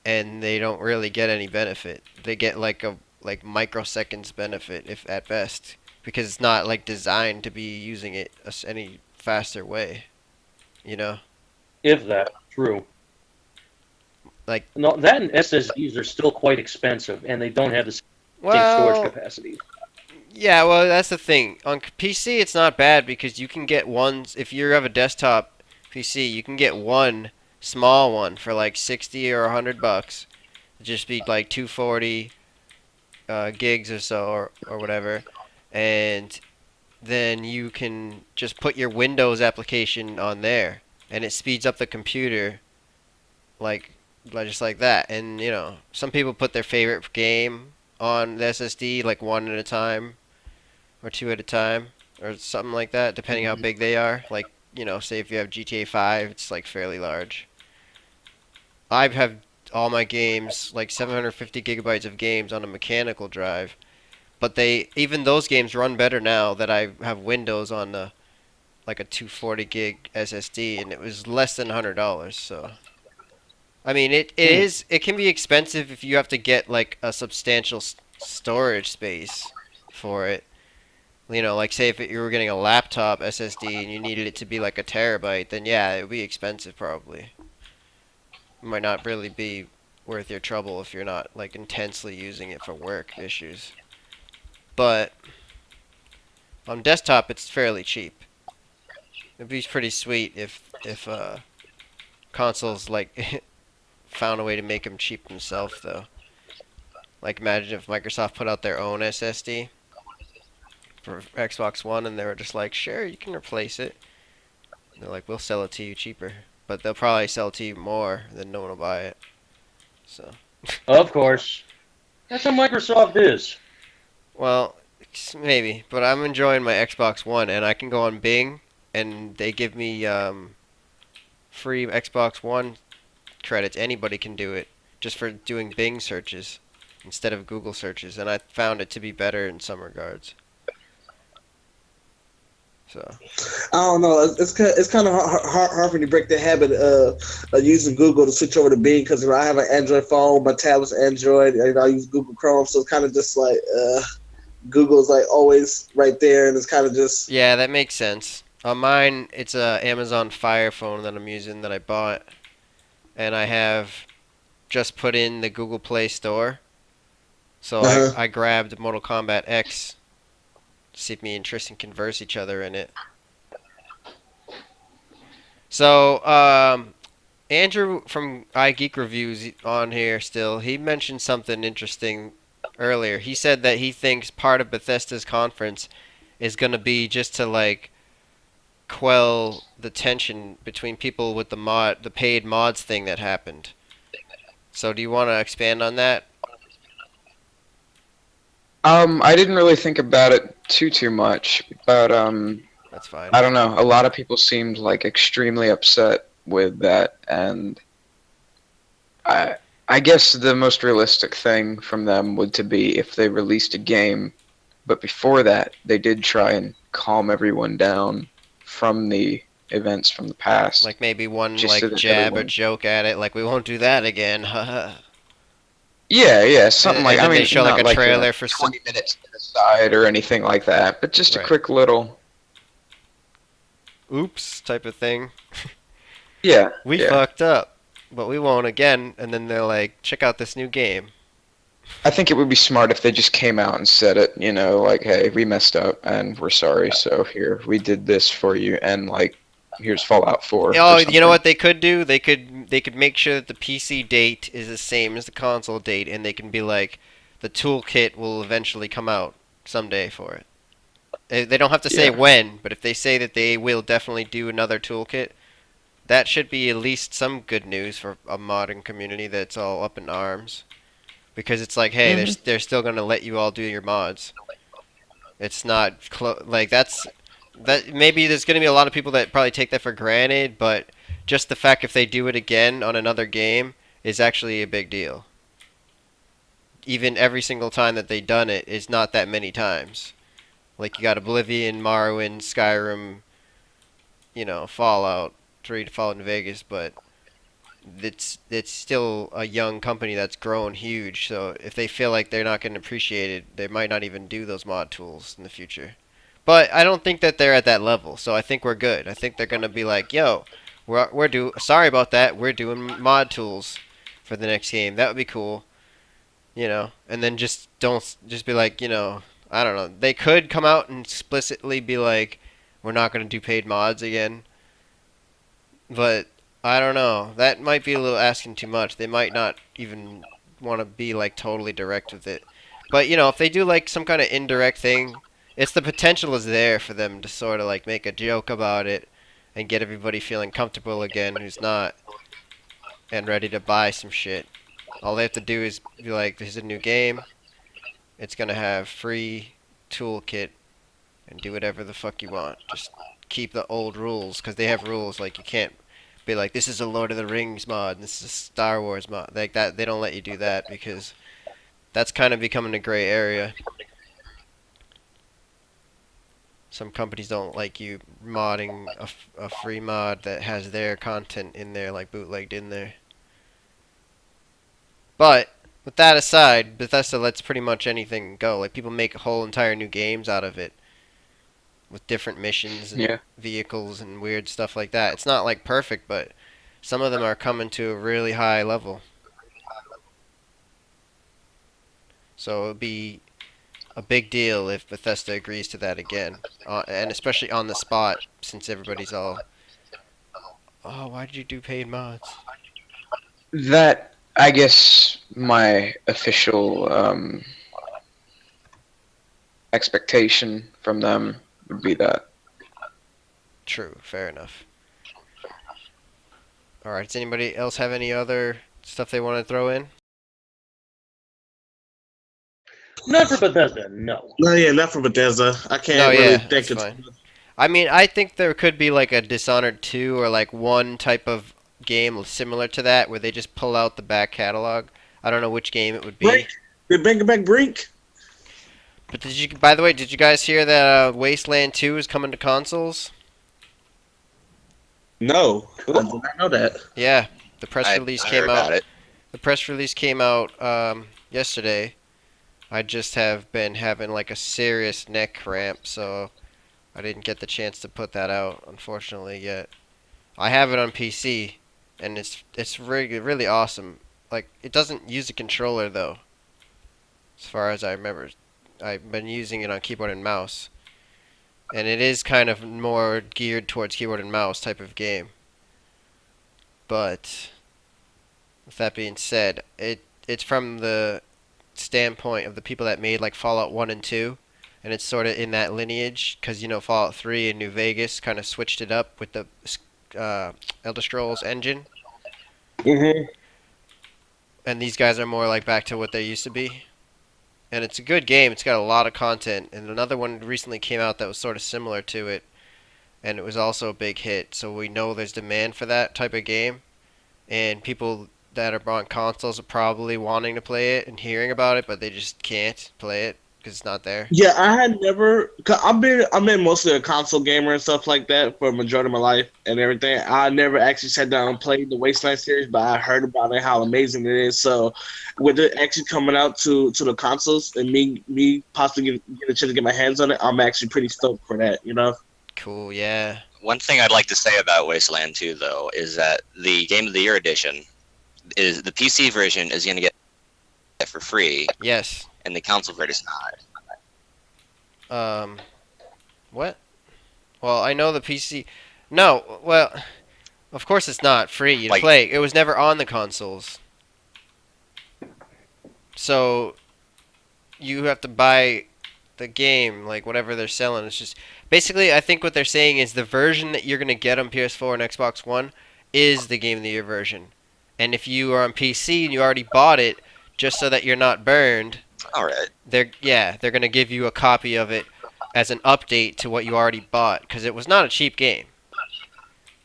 and they don't really get any benefit. They get like a microseconds benefit, if at best, because it's not like designed to be using it any faster way. You know, If that's true. like No, that and SSDs are still quite expensive, and they don't have the same storage well. capacity. Yeah, well, that's the thing. On PC, it's not bad because you can get ones. If you have a desktop PC, you can get one small one for like 60 or $100. It'd just be like 240 gigs or so, or whatever, and then you can just put your Windows application on there, and it speeds up the computer, like just like that. And some people put their favorite game on the SSD, like one at a time or two at a time or something like that, depending how big they are. Like, say if you have GTA 5, it's like fairly large. I have all my games, like 750 gigabytes of games on a mechanical drive, but even those games run better now that I have Windows on like a 240 gig SSD, and it was less than $100. So I mean, it can be expensive if you have to get like a substantial storage space for it. Like say if you were getting a laptop SSD and you needed it to be like a terabyte, then yeah, it would be expensive probably. It might not really be worth your trouble if you're not like intensely using it for work issues. But on desktop, it's fairly cheap. It'd be pretty sweet if consoles like found a way to make them cheap themselves though. Like imagine if Microsoft put out their own SSD for Xbox One, and they were just like, sure, you can replace it. And they're like, we'll sell it to you cheaper, but they'll probably sell it to you more, then no one will buy it. So. Of course. That's how Microsoft is. Well, maybe, but I'm enjoying my Xbox One, and I can go on Bing, and they give me free Xbox One credits. Anybody can do it just for doing Bing searches instead of Google searches, and I found it to be better in some regards. So I don't know. It's kind of hard for me to break the habit of using Google to switch over to Bing because I have an Android phone, my tablet's Android, and I use Google Chrome, so it's kind of just like Google's like always right there, and it's kind of just yeah, that makes sense. On mine, it's a Amazon Fire phone that I'm using that I bought, and I have just put in the Google Play Store. So I grabbed Mortal Kombat X. See if me and Tristan converse each other in it. So, Andrew from iGeek Reviews on here still. He mentioned something interesting earlier. He said that he thinks part of Bethesda's conference is going to be just to like quell the tension between people with the paid mods thing that happened. So do you want to expand on that? I didn't really think about it too much, but That's fine. I don't know. A lot of people seemed like extremely upset with that, and I I guess the most realistic thing from them would to be if they released a game, but before that they did try and calm everyone down from the events from the past, Like maybe one just so like that jab or everyone. joke at it, like we won't do that again. Haha. Yeah, something like, And I then they mean, show like not a like a trailer for 20 minutes to the side or anything like that, but just a right. quick little. Oops type of thing. Yeah, We yeah. fucked up, but we won't again. And then they're like, check out this new game. I think it would be smart if they just came out and said it, like, hey, we messed up and we're sorry, so here, we did this for you, and, like, here's Fallout 4 or Oh, you know something. what they could do? They could make sure that the PC date is the same as the console date, and they can be like, the toolkit will eventually come out someday for it. They don't have to say Yeah. when, but if they say that they will definitely do another toolkit, that should be at least some good news for a modern community that's all up in arms. Because it's like, hey, Hmm. they're still gonna let you all do your mods. It's not like that. Maybe there's gonna be a lot of people that probably take that for granted, but just the fact if they do it again on another game is actually a big deal. Even every single time that they done it is not that many times. Like you got Oblivion, Morrowind, Skyrim, Fallout 3 to Fallout in Vegas, but it's still a young company that's grown huge. So if they feel like they're not getting appreciated, they might not even do those mod tools in the future. But I don't think that they're at that level. So I think we're good. I think they're gonna be like, yo, sorry about that. We're doing mod tools for the next game. That would be cool. And then just don't just be like, I don't know. They could come out and explicitly be like, we're not gonna do paid mods again. But I don't know. That might be a little asking too much. They might not even want to be like totally direct with it. But if they do like some kind of indirect thing, it's the potential is there for them to sort of like make a joke about it and get everybody feeling comfortable again who's not and ready to buy some shit. All they have to do is be like, "This is a new game. It's gonna have free toolkit and do whatever the fuck you want. Just keep the old rules because they have rules like you can't be like this is a Lord of the Rings mod, and this is a Star Wars mod like that. They don't let you do that because that's kind of becoming a gray area. Some companies don't like you modding a free mod that has their content in there like bootlegged in there. But with that aside, Bethesda lets pretty much anything go. Like people make whole entire new games out of it with different missions and Yeah. vehicles and weird stuff like that. It's not like perfect, but some of them are coming to a really high level. So it would be a big deal if Bethesda agrees to that again, and especially on the spot, since everybody's all, "Oh, why did you do paid mods?" That, I guess, my official expectation from them would be that. True, fair enough. All right, does anybody else have any other stuff they want to throw in? Not for Bethesda, no. No, yeah, not for Bethesda. I No, can't really yeah, think that's it's. fine. I mean, I think there could be like a Dishonored 2 or like one type of game similar to that where they just pull out the back catalog. I don't know which game it would be. Brink. Did Bring Back Brink? But by the way, did you guys hear that Wasteland 2 is coming to consoles? No, I did not know that. Yeah, the press I release heard came out. about it. The press release came out yesterday. I just have been having like a serious neck cramp, so I didn't get the chance to put that out, unfortunately, yet. I have it on PC, and it's really really awesome. Like it doesn't use a controller though, as far as I remember. I've been using it on keyboard and mouse, and it is kind of more geared towards keyboard and mouse type of game. But with that being said, it's from the standpoint of the people that made like Fallout 1 and 2, and it's sort of in that lineage because Fallout 3 and New Vegas kind of switched it up with the uh, Elder Scrolls engine, Hmm. and these guys are more like back to what they used to be. And it's a good game. It's got a lot of content, and another one recently came out that was sort of similar to it, and it was also a big hit. So we know there's demand for that type of game, and people that are on consoles are probably wanting to play it and hearing about it, but they just can't play it because it's not there. Yeah, I had never. Cause I've been mostly a console gamer and stuff like that for a majority of my life and everything. I never actually sat down and played the Wasteland series, but I heard about it, how amazing it is. So, with it actually coming out to the consoles and me possibly get a chance to get my hands on it, I'm actually pretty stoked for that. Cool, yeah. One thing I'd like to say about Wasteland 2, though, is that the Game of the Year edition is the PC version is going to get it for free, Yes. and the console version is not. What? Well, I know the PC. No, well, of course it's not free to Like- play. It was never on the consoles. So you have to buy the game, like whatever they're selling. It's just basically, I think what they're saying is the version that you're gonna get on PS4 and Xbox One is the Game of the Year version. And if you are on PC and you already bought it, just so that you're not burned, All right. they're gonna give you a copy of it as an update to what you already bought because it was not a cheap game.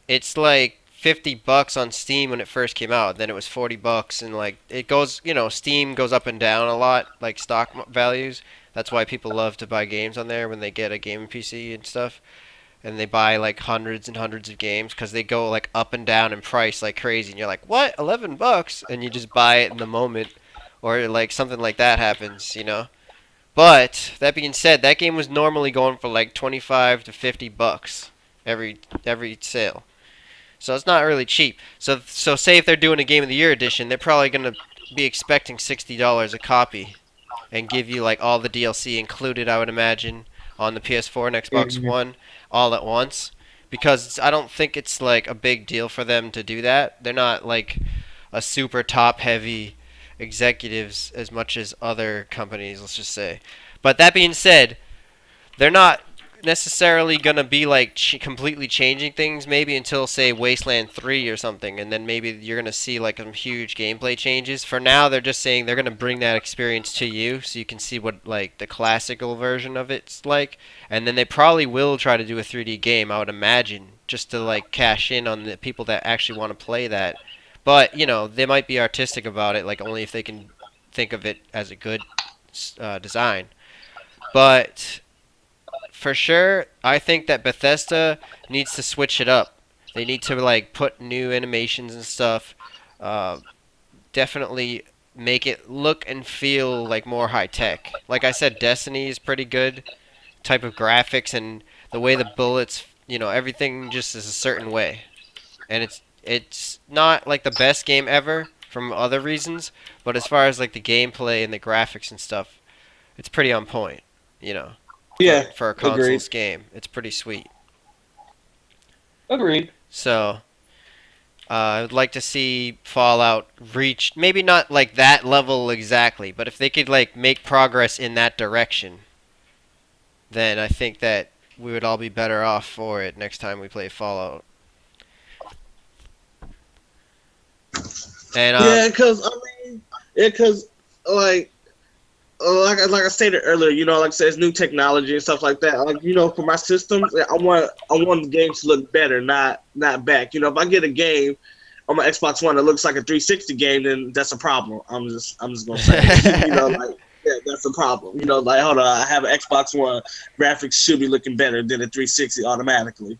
It's like $50 on Steam when it first came out. Then it was $40, and like it goes, Steam goes up and down a lot, like stock values. That's why people love to buy games on there when they get a gaming PC and stuff, and they buy like hundreds and hundreds of games because they go like up and down in price like crazy. And you're like, what, $11? And you just buy it in the moment, or like something like that happens. But that being said, that game was normally going for like 25 to $50 every sale. So it's not really cheap. So say if they're doing a Game of the Year edition, they're probably going to be expecting $60 a copy and give you like all the DLC included, I would imagine, on the PS4 and Xbox Mhm. One all at once, because I don't think it's like a big deal for them to do that. They're not like a super top heavy executives as much as other companies, let's just say. But that being said, they're not necessarily gonna be like completely changing things maybe until say Wasteland 3 or something, and then maybe you're gonna see like some huge gameplay changes. For now, they're just saying they're gonna bring that experience to you so you can see what like the classical version of it's like, and then they probably will try to do a 3D game, I would imagine, just to like cash in on the people that actually want to play that. But they might be artistic about it, like only if they can think of it as a good design. But for sure, I think that Bethesda needs to switch it up. They need to like put new animations and stuff. Uh, Definitely make it look and feel like more high tech. Like I said, Destiny is pretty good type of graphics, and the way the bullets, everything just is a certain way. And it's not like the best game ever from other reasons, but as far as like the gameplay and the graphics and stuff, it's pretty on point. You know Yeah, for a agreed. consoles game. It's pretty sweet. Agreed. So, I would like to see Fallout reach maybe not like that level exactly, but if they could like make progress in that direction, then I think that we would all be better off for it next time we play Fallout. And Yeah, because like. Like I stated earlier, like I said, it's new technology and stuff like that. Like for my systems, I want the games to look better, not back. If I get a game on my Xbox One that looks like a 360 game, then that's a problem. I'm just gonna say, like that's a problem. Like hold on, I have an Xbox One, graphics should be looking better than a 360 automatically.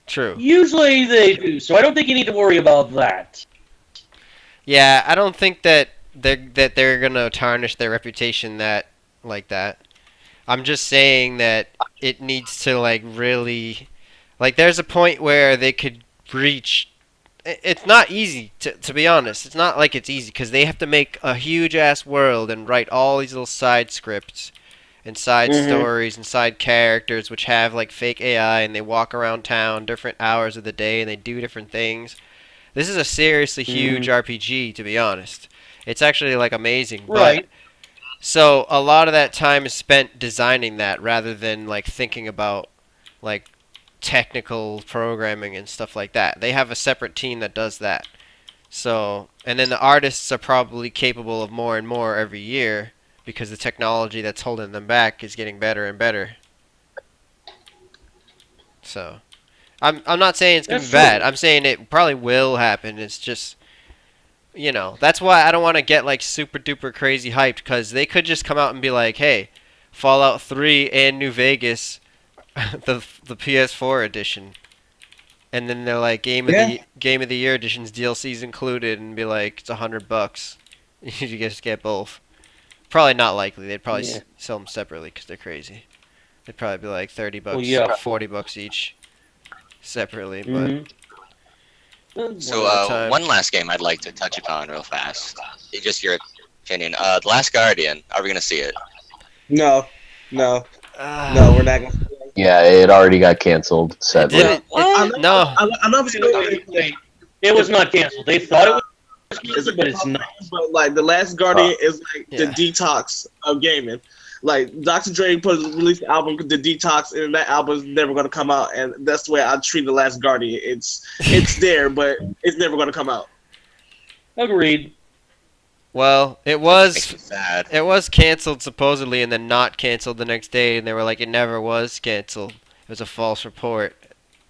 True. Usually they do, so I don't think you need to worry about that. Yeah, I don't think that they're gonna tarnish their reputation like that. I'm just saying that it needs to like really, like there's a point where they could reach. It's not easy to be honest. It's not like it's easy because they have to make a huge ass world and write all these little side scripts and side stories and side characters which have like fake AI, and they walk around town different hours of the day and they do different things. This is a seriously huge RPG, to be honest. It's actually like amazing, Right. but so a lot of that time is spent designing that rather than like thinking about like technical programming and stuff like that. They have a separate team that does that. So, and then the artists are probably capable of more and more every year because the technology that's holding them back is getting better and better. So, I'm not saying it's gonna be That's bad. true. I'm saying it probably will happen. It's just, that's why I don't want to get like super duper crazy hyped because they could just come out and be like, "Hey, Fallout 3 and New Vegas, the PS4 edition," and then they're like, Yeah. Game of the Year editions DLCs included," and be like, "It's $100. You just get both." Probably not likely. They'd probably Yeah. sell them separately because they're crazy. They'd probably be like $30, Well, yeah. $40 each, separately. But Mhm. So, One at a time. one last game I'd like to touch upon real fast. Just your opinion. The Last Guardian. Are we gonna see it? No, no, no. We're not gonna. Yeah, it already got canceled. It Sadly. didn't. I know, No. I know it's It was not canceled. They thought it was canceled, but it's not. But like the Last Guardian is like the Yeah. detox of gaming. Like Dr. Dre released the album The Detox, and that album is never gonna come out. And that's the way I treat the Last Guardian. It's there, but it's never gonna come out. Agreed. Well, it Makes me was. sad. It was canceled supposedly, and then not canceled the next day, and they were like, "It never was canceled. It was a false report."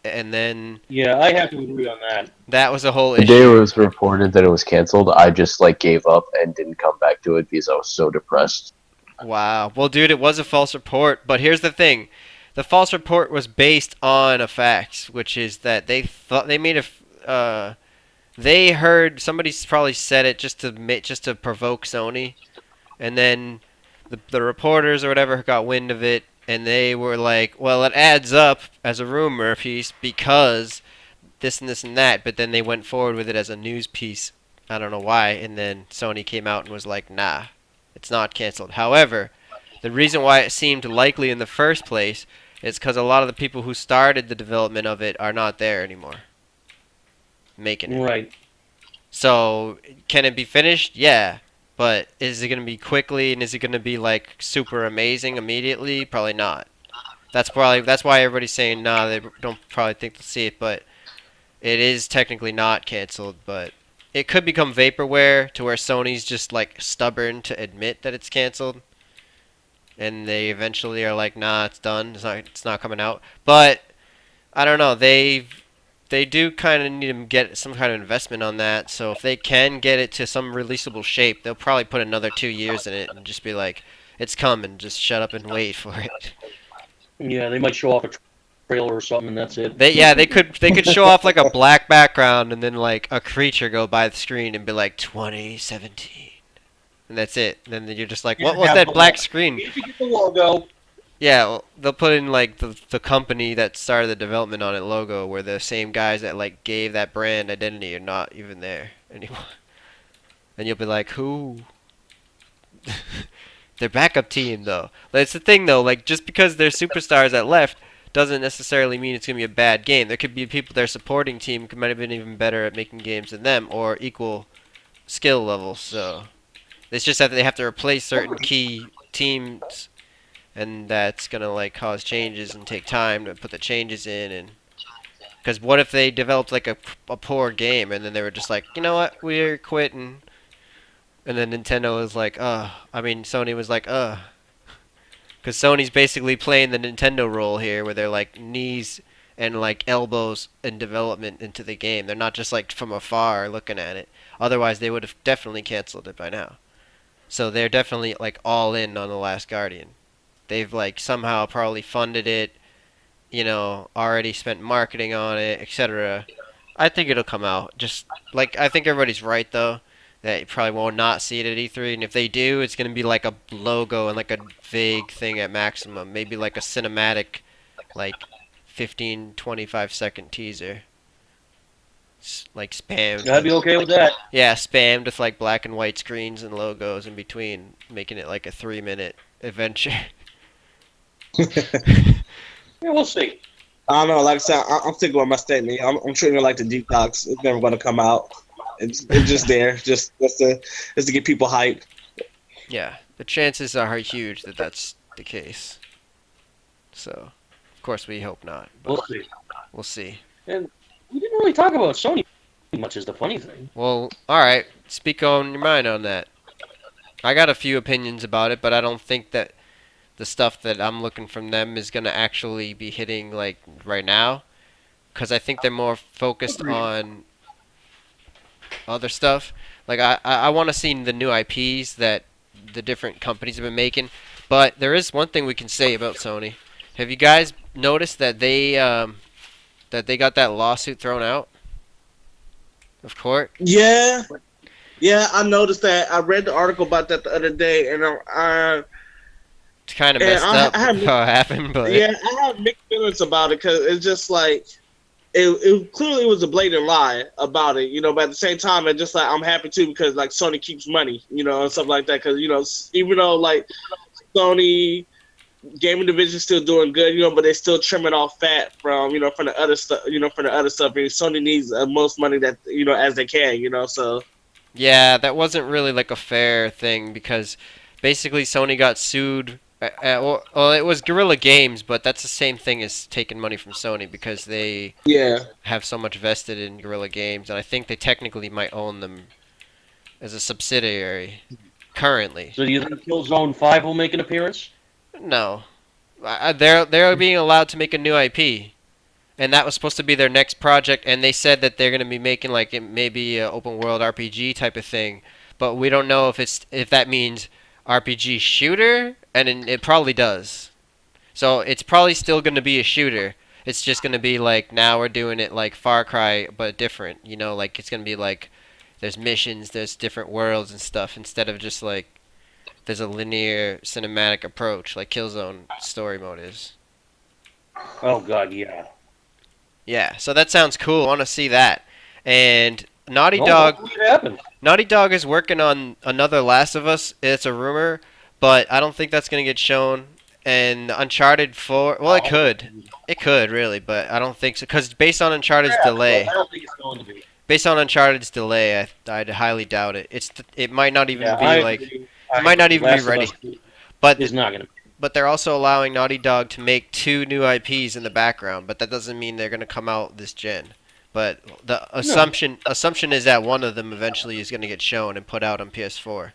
And then Yeah, I have to agree on that. that was a whole The day it issue. was reported that it was canceled, I just like gave up and didn't come back to it because I was so depressed. Wow. Well, dude, it was a false report, but here's the thing: the false report was based on a fact, which is that they thought they made they heard somebody's probably said it just to provoke Sony, and then the reporters or whatever got wind of it, and they were like, "Well, it adds up as a rumor piece because this and this and that," but then they went forward with it as a news piece. I don't know why, and then Sony came out and was like, "Nah, it's not canceled." However, the reason why it seemed likely in the first place is because a lot of the people who started the development of it are not there anymore, making it. Right. So, can it be finished? Yeah. But is it going to be quickly and is it going to be like super amazing immediately? Probably not. That's why everybody's saying nah, they don't probably think they'll see it, but it is technically not canceled, but it could become vaporware to where Sony's just like stubborn to admit that it's canceled. And they eventually are like, "Nah, it's done. It's not coming out." But I don't know. They do kind of need to get some kind of investment on that. So if they can get it to some releasable shape, they'll probably put another 2 years in it and just be like, "It's coming. Just shut up and wait for it." Yeah, they might show off a trailer or something, and that's it. They could show off like a black background and then like a creature go by the screen and be like 2017, and that's it. Then you're just like, "What was that black screen?" If you get the logo, Yeah, well, they'll put in like the company that started the development on it logo, where the same guys that like gave that brand identity are not even there anymore. And you'll be like, who? Their backup team though. That's the thing though. Like just because they're superstars that left doesn't necessarily mean it's gonna be a bad game. There could be people their supporting team might have been even better at making games than them or equal skill levels. So it's just that they have to replace certain key teams, and that's gonna like cause changes and take time to put the changes in. And because what if they developed like a poor game and then they were just like, you know what, we're quitting, and then Nintendo was like, Sony was like, because Sony's basically playing the Nintendo role here, where they're like knees and like elbows in development into the game. They're not just like from afar looking at it. Otherwise, they would have definitely canceled it by now. So they're definitely like all in on The Last Guardian. They've like somehow probably funded it, already spent marketing on it, etc. I think it'll come out. Just like I think everybody's right though, that you probably will not see it at E3, and if they do, it's gonna be like a logo and like a vague thing at maximum, maybe like a cinematic, like 15, 25-second teaser. Like spammed. I'd be okay with that. Yeah, spammed with like black and white screens and logos in between, making it like a 3-minute adventure. Yeah, we'll see. I don't know. Like I said, I'm sticking with my statement. I'm treating it like the detox. It's never going to come out. It's just there, just to get people hyped. Yeah, the chances are huge that that's the case. So, of course, we hope not, We'll but see. we'll see. And we didn't really talk about Sony much, is the funny thing. Well, all right. Speak on your mind on that. I got a few opinions about it, but I don't think that the stuff that I'm looking from them is gonna actually be hitting like right now, because I think they're more focused Agreed. on other stuff. Like I want to see the new IPs that the different companies have been making. But there is one thing we can say about Sony. Have you guys noticed that they got that lawsuit thrown out of court? Yeah, yeah. I noticed that. I read the article about that the other day, and It's kind of and messed up I had how it happened, but yeah, I have mixed feelings about it because it's just like it clearly was a blatant lie about it, But at the same time, it's just like I'm happy too because like Sony keeps money, and stuff like that. Because even though like Sony gaming division still doing good, but they're still trimming off fat from the other stuff, from the other stuff. And Sony needs most money that as they can, So yeah, that wasn't really like a fair thing because basically Sony got sued. Well, it was Guerrilla Games, but that's the same thing as taking money from Sony because they yeah, have so much vested in Guerrilla Games, and I think they technically might own them as a subsidiary currently. So do you think Killzone 5 will make an appearance? No, they're being allowed to make a new IP, and that was supposed to be their next project, and they said that they're going to be making like it maybe an open world RPG type of thing, but we don't know if that means RPG shooter, and it probably does. So it's probably still going to be a shooter. It's just going to be like now we're doing it like Far Cry but different, like it's going to be like there's missions, there's different worlds and stuff instead of just like there's a linear cinematic approach like Killzone story mode is. Oh god, yeah. Yeah, so that sounds cool. I want to see that. And Naughty Well, Dog hopefully it happens. Naughty Dog is working on another Last of Us. It's a rumor, but I don't think that's going to get shown. And Uncharted 4, well, it could. It could really, but I don't think so cuz based on Uncharted's Yeah, delay. but I don't think it's going to be. Based on Uncharted's delay, I'd highly doubt it. It might not even Yeah, be I like agree. it might not even be Last of ready. Us But is not going to be. but they're also allowing Naughty Dog to make 2 new IPs in the background, but that doesn't mean they're going to come out this gen. But the assumption is that one of them eventually is going to get shown and put out on PS4.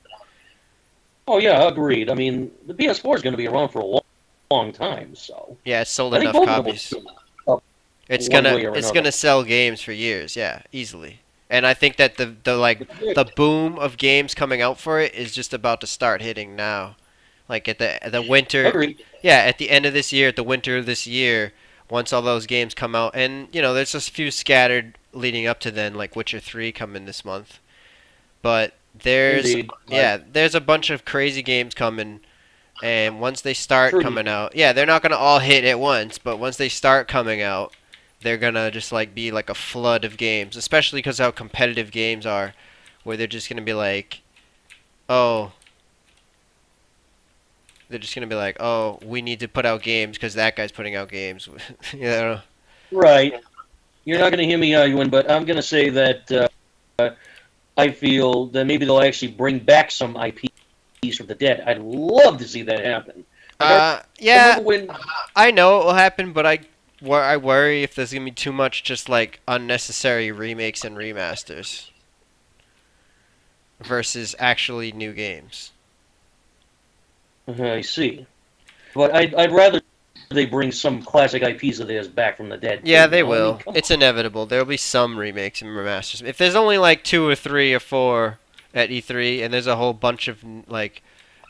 Oh yeah, agreed. I mean, the PS4 is going to be around for a long time, so Yeah, it's sold I think enough both of them will copies. still up It's one gonna way or it's another. gonna sell games for years, yeah, easily. And I think that the boom of games coming out for it is just about to start hitting now. Like at the winter, Agreed. yeah, at the end of this year, at the winter of this year, once all those games come out, and there's just a few scattered leading up to then, like Witcher 3 coming this month. But Indeed. there's a bunch of crazy games coming, and once they start True. coming out, yeah, they're not gonna all hit at once, but once they start coming out, they're gonna just like be like a flood of games, especially because how competitive games are, where they're just gonna be like, oh, they're just gonna be like, oh, we need to put out games because that guy's putting out games. Right. You're not going to hear me arguing, but I'm going to say that I feel that maybe they'll actually bring back some IPs from the dead. I'd love to see that happen. Yeah, Remember when? I know it will happen, but I worry if there's gonna be too much just like unnecessary remakes and remasters versus actually new games. I see. But I'd rather they bring some classic IPs of theirs back from the dead. Yeah, too, they you know? I mean, will. come It's inevitable. There'll be some remakes and remasters. If there's only like 2 or 3 or 4 at E3, and there's a whole bunch of like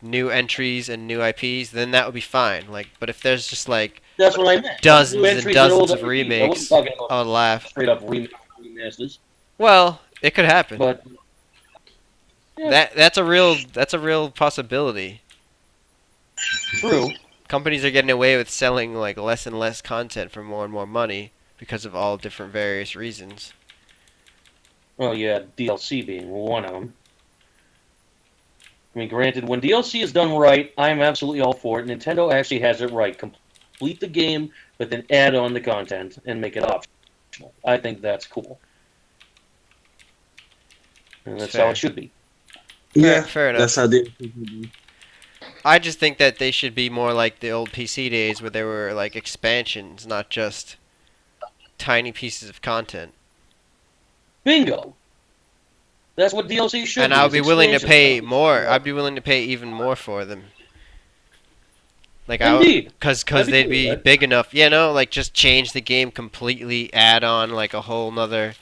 new entries and new IPs, then that would be fine. Like, but if there's just like That's what I meant. dozens New and entries and old dozens of IPs. I wasn't remakes, talking about I'll laugh. straight up remasters. Well, it could happen. But yeah, That's a real possibility. true. Companies are getting away with selling like less and less content for more and more money because of all different various reasons. Well, yeah, DLC being one of them. I mean, granted, when DLC is done right, I'm absolutely all for it. Nintendo actually has it right. Complete the game but then add on the content and make it optional. I think that's cool. And that's how Fair. it should be. Yeah, Fair enough. that's how they be. I just think that they should be more like the old PC days where there were like expansions, not just tiny pieces of content. Bingo. That's what DLC should And be. I'll is be willing to expansion pay packs. more. I'd be willing to pay even more for them. Like Indeed. cause That'd be they'd cool, be right? big enough, like just change the game completely, add on like a whole nother.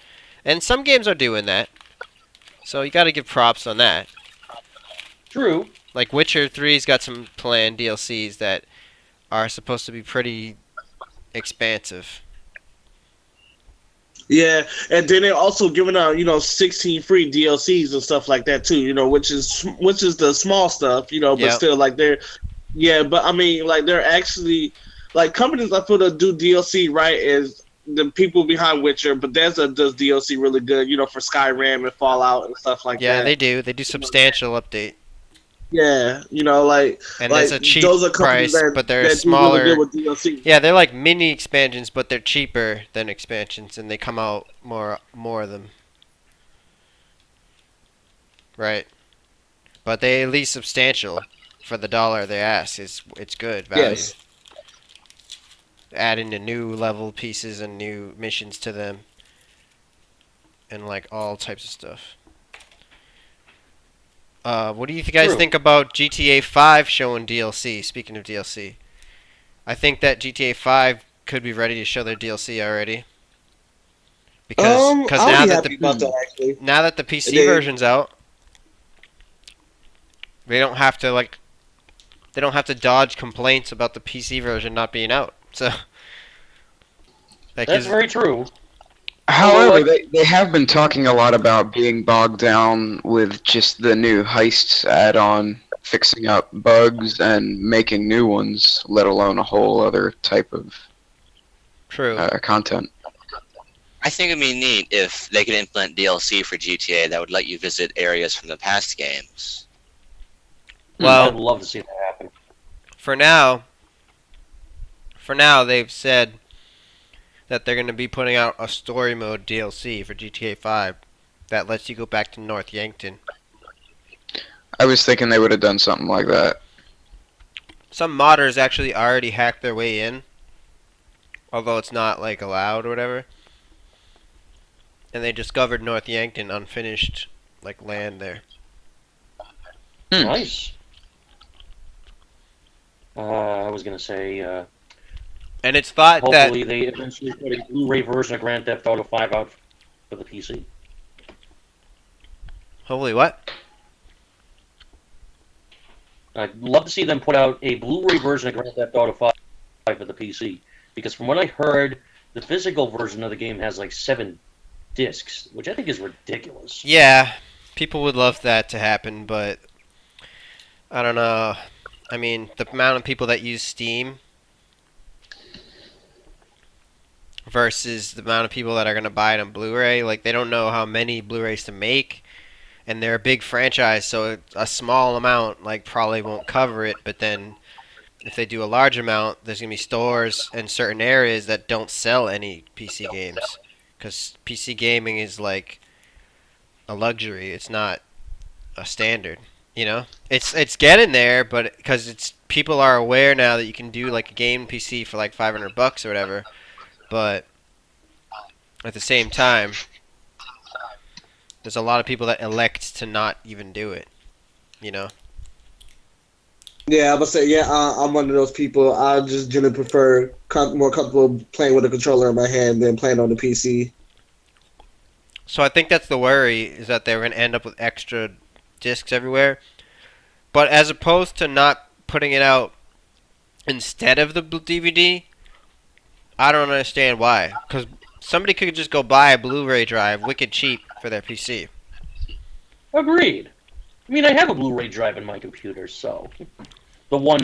And some games are doing that, so you got to give props on that. True. Like Witcher 3's got some planned DLCs that are supposed to be pretty expansive. Yeah, and then they're also giving out 16 free DLCs and stuff like that too. Which is the small stuff. But Yep. still like they're but I mean like they're actually like companies I feel that do DLC right is the people behind Witcher. Bethesda does DLC really good. For Skyrim and Fallout and stuff like Yeah, that. they do. They do substantial update. Yeah, like And there's a cheap those are companies price, but they're that do really good smaller. with DLC. Yeah, they're like mini expansions, but they're cheaper than expansions, and they come out more of them. Right. But they at least substantial for the dollar they ask. It's good value. Yes. Adding the new level pieces and new missions to them, and like all types of stuff. What do you guys True. think about GTA 5 showing DLC? Speaking of DLC, I think that GTA 5 could be ready to show their DLC already. Because I'll now be that happy about that actually. the PC They- version's out, they don't have to dodge complaints about the PC version not being out. So that That's gives, very true. However, they have been talking a lot about being bogged down with just the new heists add-on, fixing up bugs and making new ones, let alone a whole other type of true. content. I think it'd be neat if they could implement DLC for GTA that would let you visit areas from the past games. Well- I'd love to see that happen. For now, they've said that they're going to be putting out a story mode DLC for GTA 5 that lets you go back to North Yankton. I was thinking they would have done something like that. Some modders actually already hacked their way in, although it's not like allowed or whatever. And they discovered North Yankton unfinished like land there. Nice. I was gonna say, And it's thought that hopefully they eventually put a Blu-ray version of Grand Theft Auto 5 out for the PC. hopefully what? I'd love to see them put out a Blu-ray version of Grand Theft Auto 5 for the PC, because from what I heard, the physical version of the game has like 7 discs, which I think is ridiculous. Yeah, people would love that to happen, but I don't know. I mean, the amount of people that use Steam versus the amount of people that are going to buy it on Blu-ray, like they don't know how many Blu-rays to make, and they're a big franchise, so a small amount like probably won't cover it, but then if they do a large amount, there's going to be stores in certain areas that don't sell any PC games, because PC gaming is like a luxury. It's not a standard. It's getting there, but because it's people are aware now that you can do like a game PC for like $500 or whatever. But at the same time, there's a lot of people that elect to not even do it. Yeah, I would say I'm one of those people. I just generally prefer more comfortable playing with a controller in my hand than playing on the PC. So I think that's the worry, is that they're going to end up with extra discs everywhere. But as opposed to not putting it out instead of the DVD, I don't understand why. Because somebody could just go buy a Blu-ray drive wicked cheap for their PC. Agreed. I mean, I have a Blu-ray drive in my computer, so the one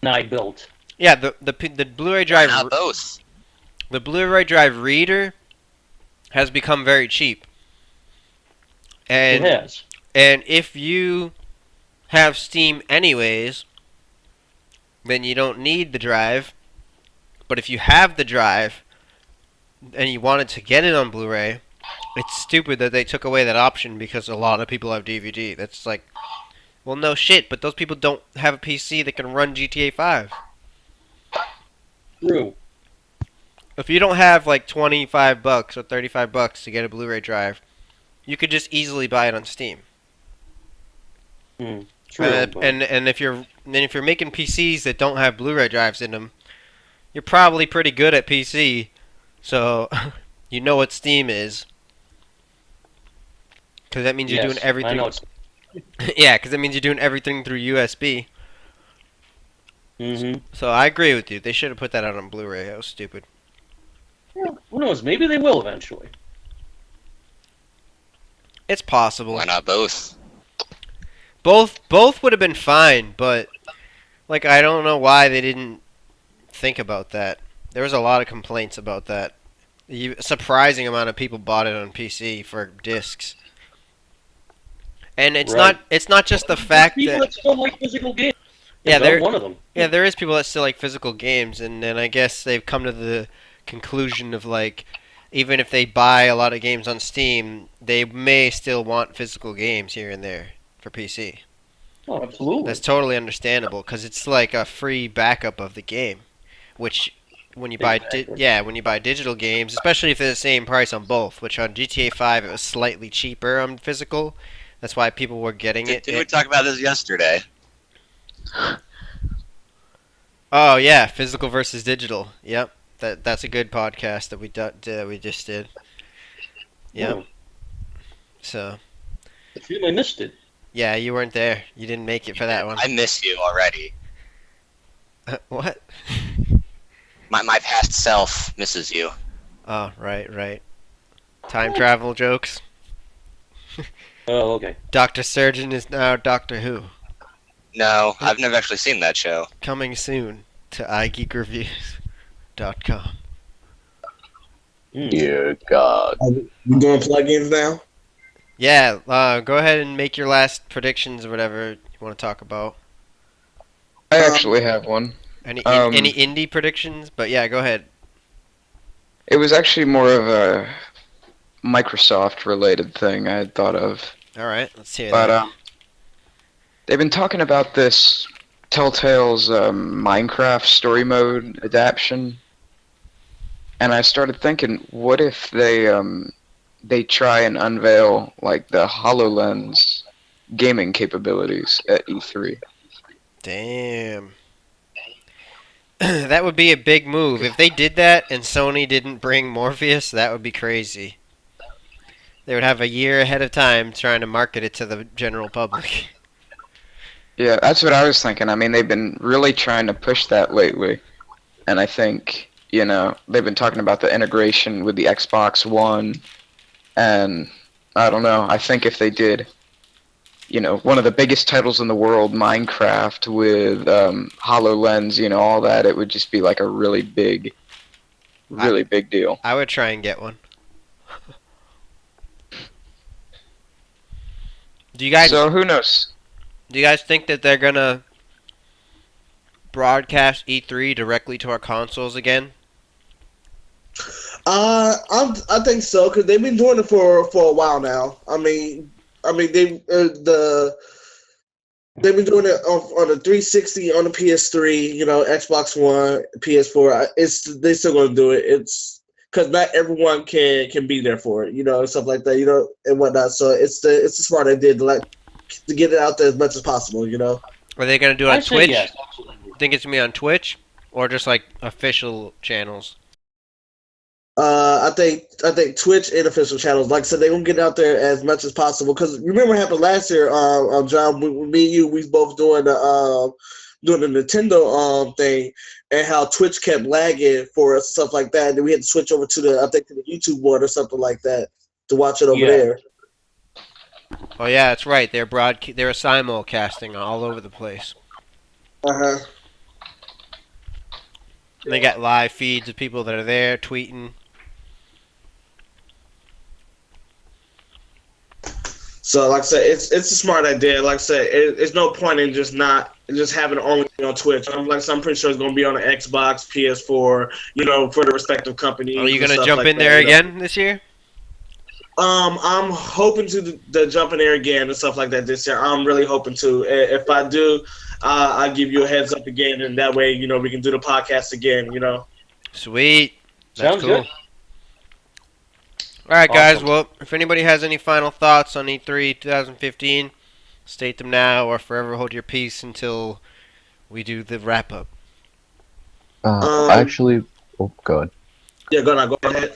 I built. Yeah, the Blu-ray drive, Not both. the Blu-ray drive reader has become very cheap. It And has. and if you have Steam anyways, then you don't need the drive. But if you have the drive and you wanted to get it on Blu-ray, it's stupid that they took away that option because a lot of people have DVD. That's like, well, no shit, but those people don't have a PC that can run GTA 5. True. If you don't have like $25 or $35 to get a Blu-ray drive, you could just easily buy it on Steam. True. And if you're making PCs that don't have Blu-ray drives in them, you're probably pretty good at PC, so you know what Steam is. Because that means you're doing everything. I know it's. Yeah, because that means you're doing everything through USB. Mm-hmm. So I agree with you. They should have put that out on Blu-ray. That was stupid. Yeah, who knows? Maybe they will eventually. It's possible. Why not both? Both would have been fine, but like I don't know why they didn't think about that. There was a lot of complaints about that. A surprising amount of people bought it on PC for discs. And it's Right. not just the fact people that still like physical games. Yeah, I'm one of them. yeah, there is people that still like physical games, and then I guess they've come to the conclusion of like even if they buy a lot of games on Steam, they may still want physical games here and there for PC. Oh, absolutely. That's totally understandable because it's like a free backup of the game, which when you buy Exactly. when you buy digital games, especially if they're the same price on both, which on GTA 5 it was slightly cheaper on physical. That's why people were getting it. Didn't we talk about this yesterday? Oh yeah, physical versus digital. Yep, that's a good podcast that we just did. Yep. Oh, So I feel I missed it. yeah, you weren't there. You didn't make it for that one. I miss you already. What? My past self misses you. Oh right. Time travel jokes. Oh, okay. Dr. Surgeon is now Doctor Who. No, I've never actually seen that show. Coming soon to iGeekReviews.com. Dear God. We doing plugins now? Yeah, go ahead and make your last predictions or whatever you want to talk about. I actually have one. Any Um, any indie predictions? But yeah, go ahead. It was actually more of a Microsoft related thing I had thought of. All right, let's hear But that. they've been talking about this Telltale's Minecraft story mode adaptation, and I started thinking, what if they try and unveil like the HoloLens gaming capabilities at E3? Damn. That would be a big move. If they did that and Sony didn't bring Morpheus, that would be crazy. They would have a year ahead of time trying to market it to the general public. Yeah, that's what I was thinking. I mean, they've been really trying to push that lately, and I think they've been talking about the integration with the Xbox One, and I don't know. I think if they did, one of the biggest titles in the world, Minecraft, with HoloLens, all that, it would just be like a really big deal. I would try and get one. Do you guys So who knows? think that they're gonna broadcast E3 directly to our consoles again? I think so because they've been doing it for a while now. I mean they've been doing it on the 360, on the PS3, Xbox One, PS4. They still gonna do it. It's because not everyone can be there for it, and stuff like that, and whatnot. So it's a smart idea to get it out there as much as possible, Are they gonna do it I on say Twitch? yes. Think it's gonna be on Twitch or just like official channels? I think Twitch and official channels, like I said, they're gonna get it out there as much as possible. Because remember what happened last year, John, me and you, we was both doing the Nintendo thing, and how Twitch kept lagging for us, stuff like that. And then we had to switch over to the YouTube one or something like that to watch it over Yeah. there. Oh yeah, that's right. They're simulcasting all over the place. Uh-huh. They got live feeds of people that are there tweeting. So, like I said, it's a smart idea. Like I said, there's no point in just not and just have it only on Twitch. I'm pretty sure it's going to be on the Xbox, PS4, for the respective Are companies you and gonna stuff jump like in that. there again this year? I'm hoping to jump in there again and stuff like that this year. I'm really hoping to. If I do, I'll give you a heads up again, and that way, we can do the podcast again. Sweet. That's Sounds cool. good. All right, guys. Awesome. Well, if anybody has any final thoughts on E3 2015, state them now, or forever hold your peace until we do the wrap up. Actually, oh, go ahead. Yeah, go ahead.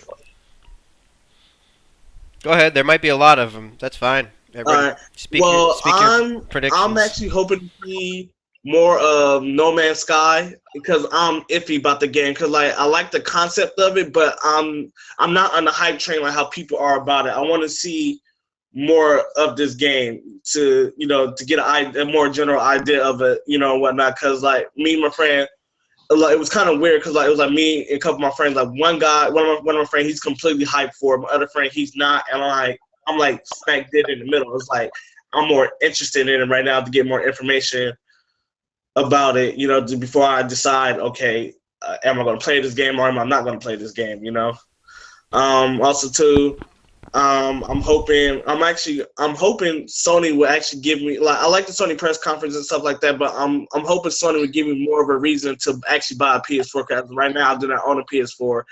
Go ahead. There might be a lot of them. That's fine. All Everybody, right. speak Well, your predictions. I'm actually hoping to see more of No Man's Sky because I'm iffy about the game because I like the concept of it, but I'm not on the hype train like how people are about it. I want to see more of this game to get a more general idea of it, whatnot. Because me and my friend, it was kind of weird because it was me and a couple of my friends. One guy, one of my friends, he's completely hyped for it. My other friend, he's not, and I'm smack dead in the middle. It's I'm more interested in it right now to get more information about it, before I decide, okay, am I going to play this game or am I not going to play this game, Also, too, I'm hoping Sony will actually give me I like the Sony press conference and stuff like that, but I'm hoping Sony would give me more of a reason to actually buy a PS4 because right now I do not own a PS4,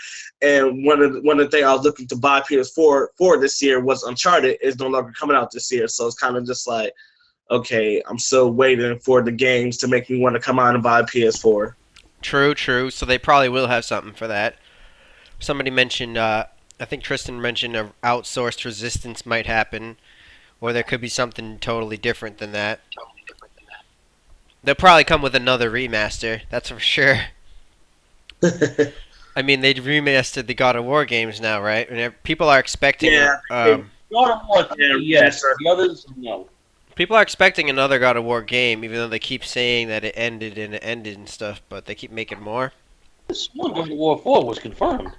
and one of the things I was looking to buy PS4 for this year was Uncharted is no longer coming out this year, so it's kind of just okay, I'm still waiting for the games to make me want to come out and buy a PS4. True. So they probably will have something for that. Somebody mentioned, I think Tristan mentioned a outsourced resistance might happen, or there could be something totally different than that. They'll probably come with another remaster, that's for sure. I mean, they remastered the God of War games now, right? And people are expecting. Yeah. God of War, yes. sure. The others, no. People are expecting another God of War game, even though they keep saying that it ended and stuff, but they keep making more. This one God of War 4 was confirmed.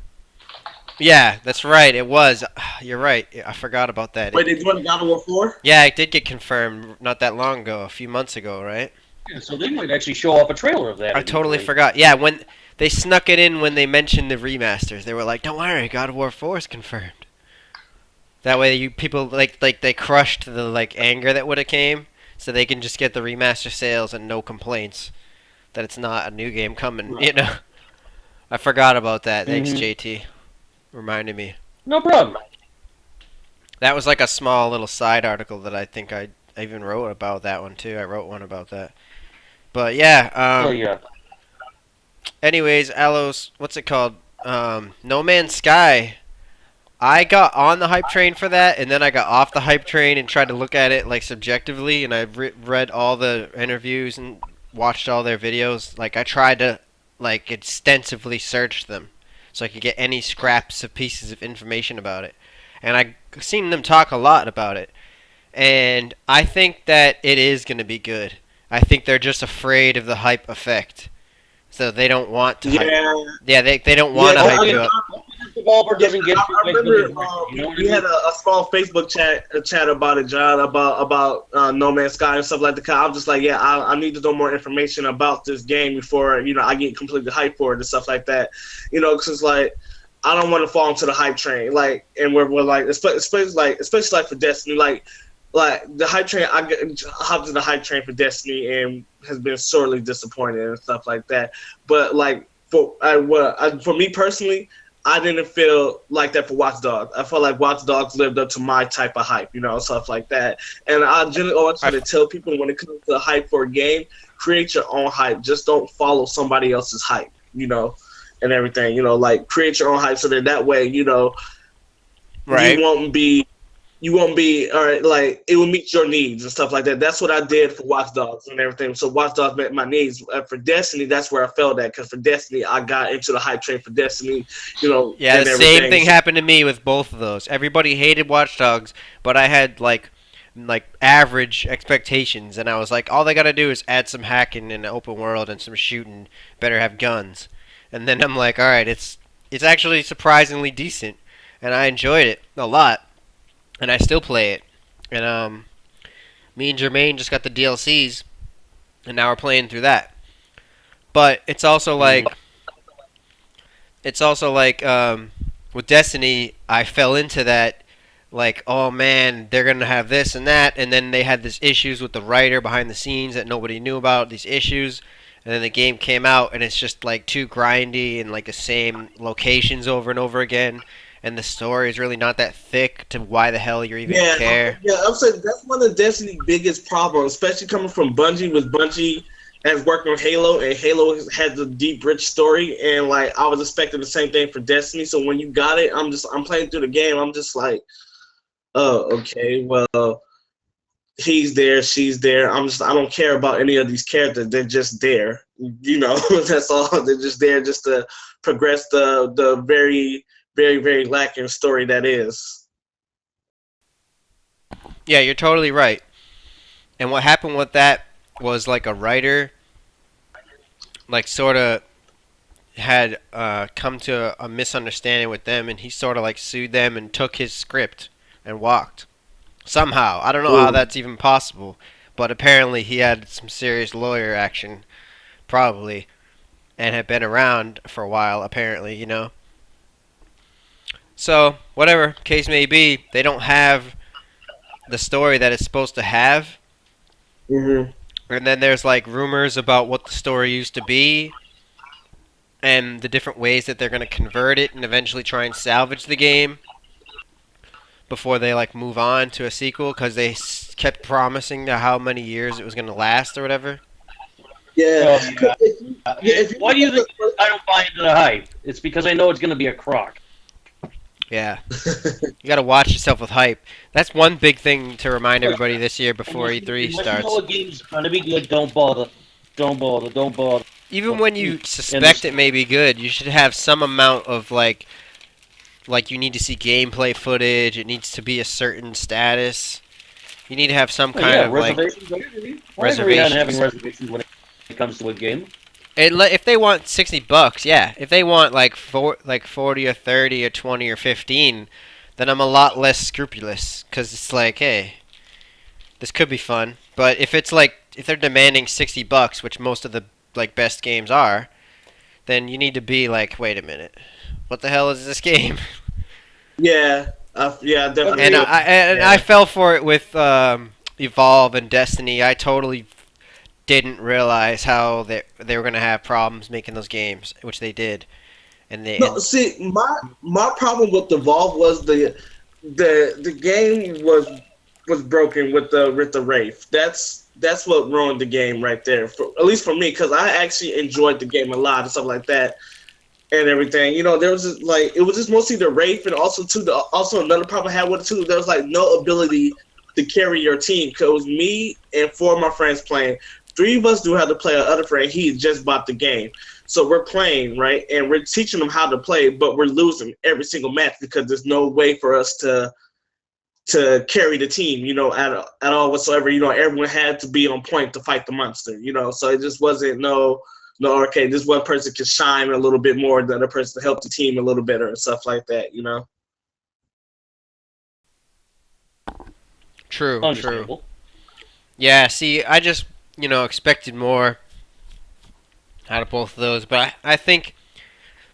Yeah, that's right. It was. You're right. I forgot about that. Wait, they doing God of War 4? Yeah, it did get confirmed not that long ago, a few months ago, right? Yeah, so they might actually show off a trailer of that. I totally forgot. Yeah, when they snuck it in when they mentioned the remasters, they were like, "Don't worry, God of War 4 is confirmed." That way, people they crushed the anger that would have came, so they can just get the remaster sales and no complaints that it's not a new game coming. Right. I forgot about that. Thanks, Mhm. JT. Reminded me. No problem. That was like a small little side article that I think I even wrote about that one too. I wrote one about that. But yeah. Oh yeah. Anyways, Alos, what's it called? No Man's Sky. I got on the hype train for that, and then I got off the hype train and tried to look at it subjectively, and I read all the interviews and watched all their videos. I tried to extensively search them so I could get any scraps of pieces of information about it. And I seen them talk a lot about it. And I think that it is going to be good. I think they're just afraid of the hype effect. So they don't want to hype. Yeah, they don't want to hype you up. Developer doesn't get. I remember we had a small Facebook chat about it, John, about No Man's Sky and stuff like that. I'm just I need to know more information about this game before I get completely hyped for it and stuff like that. Because I don't want to fall into the hype train. And we're especially for Destiny, the hype train. I hopped in the hype train for Destiny and has been sorely disappointed and stuff like that. But for me personally, I didn't feel like that for Watch Dogs. I felt like Watch Dogs lived up to my type of hype, stuff like that. And I generally always try to tell people when it comes to the hype for a game, create your own hype. Just don't follow somebody else's hype, and everything. Create your own hype so that way, Right. you won't be all right. It will meet your needs and stuff like that. That's what I did for Watch Dogs and everything. So Watch Dogs met my needs. For Destiny, that's where I felt at because for Destiny, I got into the hype train for Destiny. Yeah, and the everything. same thing happened to me with both of those. Everybody hated Watch Dogs, but I had average expectations, and I was like, all they gotta do is add some hacking in the open world and some shooting. Better have guns. And then I'm like, all right, it's actually surprisingly decent, and I enjoyed it a lot. And I still play it. And me and Jermaine just got the DLCs. and now we're playing through that. But it's also like with Destiny, I fell into that. Like, oh man, they're gonna have this and that, and then they had these issues with the writer behind the scenes that nobody knew about. These issues, and then the game came out, and it's just like too grindy and like the same locations over and over again, and the story is really not that thick to why the hell you're even care. Yeah, I'm saying that's one of Destiny's biggest problems, especially coming from Bungie. Was Bungie has worked on Halo, and Halo has had the deep, rich story, and like I was expecting the same thing for Destiny. So when you got it, I'm playing through the game. I'm just like, oh, okay, well, he's there, she's there. I don't care about any of these characters. They're just there, you know. That's all. They're just there just to progress the very, very, very lacking story that is. Yeah, you're totally right. And what happened with that was like a writer, like sort of had come to a misunderstanding with them, and he sort of like sued them and took his script and walked. Somehow, I don't know how that's even possible, but apparently he had some serious lawyer action, probably, and had been around for a while. Apparently, you know. So whatever case may be, they don't have the story that it's supposed to have. Mm-hmm. And then there's like rumors about what the story used to be and the different ways that they're going to convert it and eventually try and salvage the game before they like move on to a sequel because they kept promising how many years it was going to last or whatever. Yeah. Why do you think I don't buy into the hype? It's because I know it's going to be a crock. Yeah. You got to watch yourself with hype. That's one big thing to remind everybody this year before E3 starts. You know a game's going to be good, don't bother. Don't bother. Don't bother. Even when you suspect it may be good, you should have some amount of like you need to see gameplay footage. It needs to be a certain status. You need to have some kind of like reservations. Having reservations when it comes to a game. If they want $60, yeah. If they want like 40 or 30 or 20 or 15, then I'm a lot less scrupulous because it's like, hey, this could be fun. But if it's like if they're demanding $60, which most of the like best games are, then you need to be like, wait a minute, what the hell is this game? Yeah, yeah, definitely. And I fell for it with Evolve and Destiny. I totally didn't realize how they were gonna have problems making those games, which they did. And see, my problem with Evolve was the game was broken with the Wraith. That's what ruined the game right there. At least for me, because I actually enjoyed the game a lot and stuff like that. And everything, you know, there was just, like it was just mostly the Wraith, and also also another problem I had with it too. There was like no ability to carry your team because it was me and 4 of my friends playing. 3 of us do have to play our other friend. He just bought the game, so we're playing right, and we're teaching them how to play, but we're losing every single match because there's no way for us to carry the team, you know, at all whatsoever. You know, everyone had to be on point to fight the monster. You know, so it just wasn't no, okay, this one person can shine a little bit more than the other person to help the team a little better and stuff like that, you know? True. Yeah, see, I just, expected more out of both of those, but I think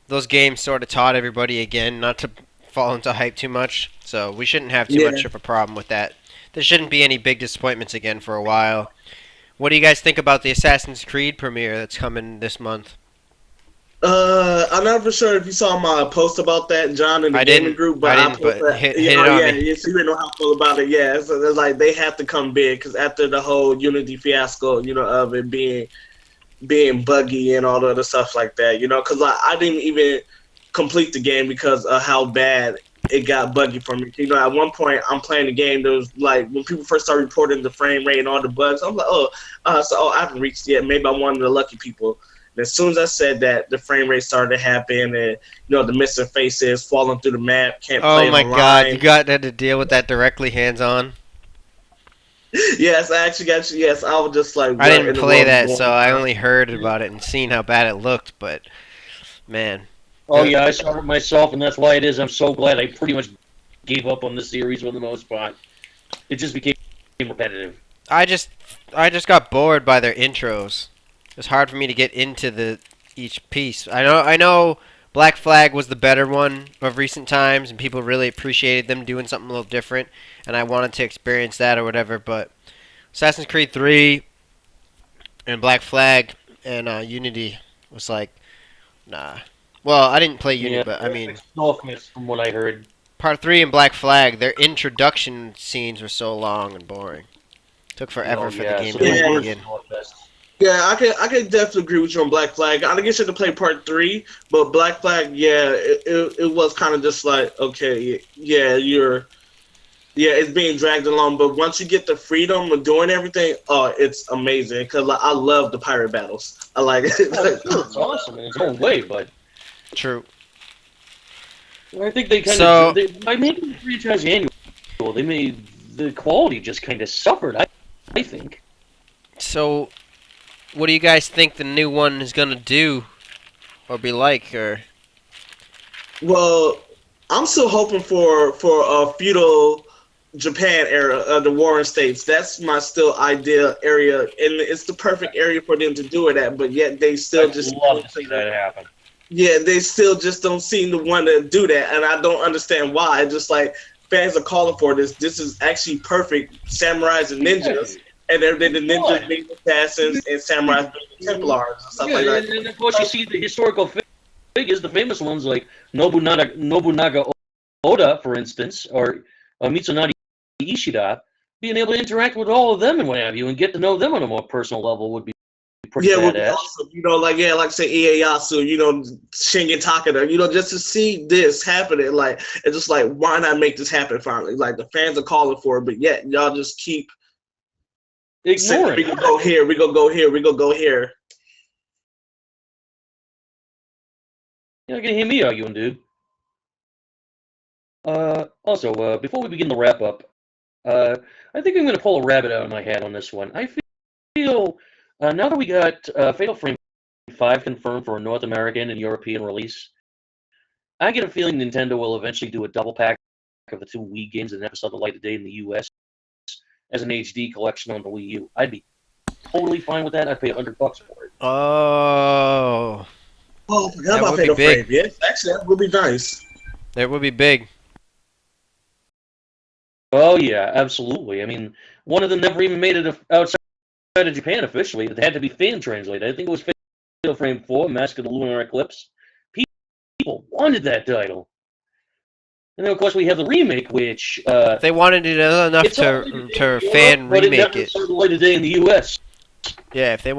those games sort of taught everybody again not to fall into hype too much, so we shouldn't have too much of a problem with that. There shouldn't be any big disappointments again for a while. What do you guys think about the Assassin's Creed premiere that's coming this month? I'm not for sure if you saw my post about that, John, in the gaming group, but I didn't, but hit it on me. Yes, you didn't know how I feel about it. Yeah, so they're like they have to come big because after the whole Unity fiasco, of it being buggy and all the other stuff like that, because I didn't even complete the game because of how bad it got buggy for me. At one point I'm playing the game, there was like when people first started reporting the frame rate and all the bugs, I'm like, I haven't reached yet. Maybe I'm one of the lucky people. And as soon as I said that, the frame rate started to happen, and the missing faces falling through the map. Can't play. Oh my god, you got to deal with that directly, hands on. Yes, I actually got you. Yes, I was just like. I didn't play that, so I only heard about it and seen how bad it looked. But man. Oh yeah, I saw it myself, and that's why it is. I'm so glad I pretty much gave up on the series for the most part. It just became repetitive. I just got bored by their intros. It's hard for me to get into each piece. I know Black Flag was the better one of recent times, and people really appreciated them doing something a little different, and I wanted to experience that or whatever. But Assassin's Creed 3 and Black Flag and Unity was like, nah. Well, I didn't play Unity, Yeah, but I mean, softness from what I heard. Part 3 and Black Flag, their introduction scenes were so long and boring. Took forever Oh for the yeah, game so to they really Yeah. were begin. Snowfest. Yeah, I can definitely agree with you on Black Flag. I guess you had to play part 3, but Black Flag, yeah, it was kind of just like, okay, yeah, it's being dragged along. But once you get the freedom of doing everything, oh, it's amazing. Cause like, I love the pirate battles. I like it. Oh, sure, it's awesome in its own way, but True. I think they kind So- of by making the franchise annual, they made the quality just kind of suffered. I think. So, what do you guys think the new one is gonna do or be like? Or Well, I'm still hoping for a feudal Japan era of the Warring States. That's my still ideal area, and it's the perfect area for them to do it at. But yet they still I'd just love to see that happen. yeah, they still just don't seem to want to do that, and I don't understand why. Just like fans are calling for this. This is actually perfect. Samurais and ninjas, and then the ninjas being assassins and samurais being Templars and stuff Yeah, like that. and of course you see the historical figures, the famous ones like Nobunaga Oda, for instance, or Mitsunari Ishida. Being able to interact with all of them and what have you, and get to know them on a more personal level would be pretty Yeah, it would be badass. awesome. Like say Ieyasu, Shingen Takeda, just to see this happening, like it's just like why not make this happen finally? Like the fans are calling for it, but yet y'all just keep saying Ignoring we it. gonna go here, we gonna go here, we gonna go here. You're not gonna hear me arguing, dude. Also, before we begin the wrap up, I think I'm gonna pull a rabbit out of my hat on this one. I feel now that we got Fatal Frame 5 confirmed for a North American and European release, I get a feeling Nintendo will eventually do a double pack of the two Wii games and episode of Light of Day in the US as an HD collection on the Wii U. I'd be totally fine with that. I'd pay $100 for it. oh, Oh, I forgot That about would be Fatal big. Frame. Yes, actually, that would be nice. that would be big. Oh yeah, absolutely. I mean, one of them never even made it outside of Japan officially. It had to be fan translated. I think it was Fatal Frame 4, Mask of the Lunar Eclipse. People wanted that title. And then, of course, we have the remake, which They wanted it enough it's on Light of Day to in Europe, fan but it remake never it. saw the Light of Day in the U.S. Yeah, if they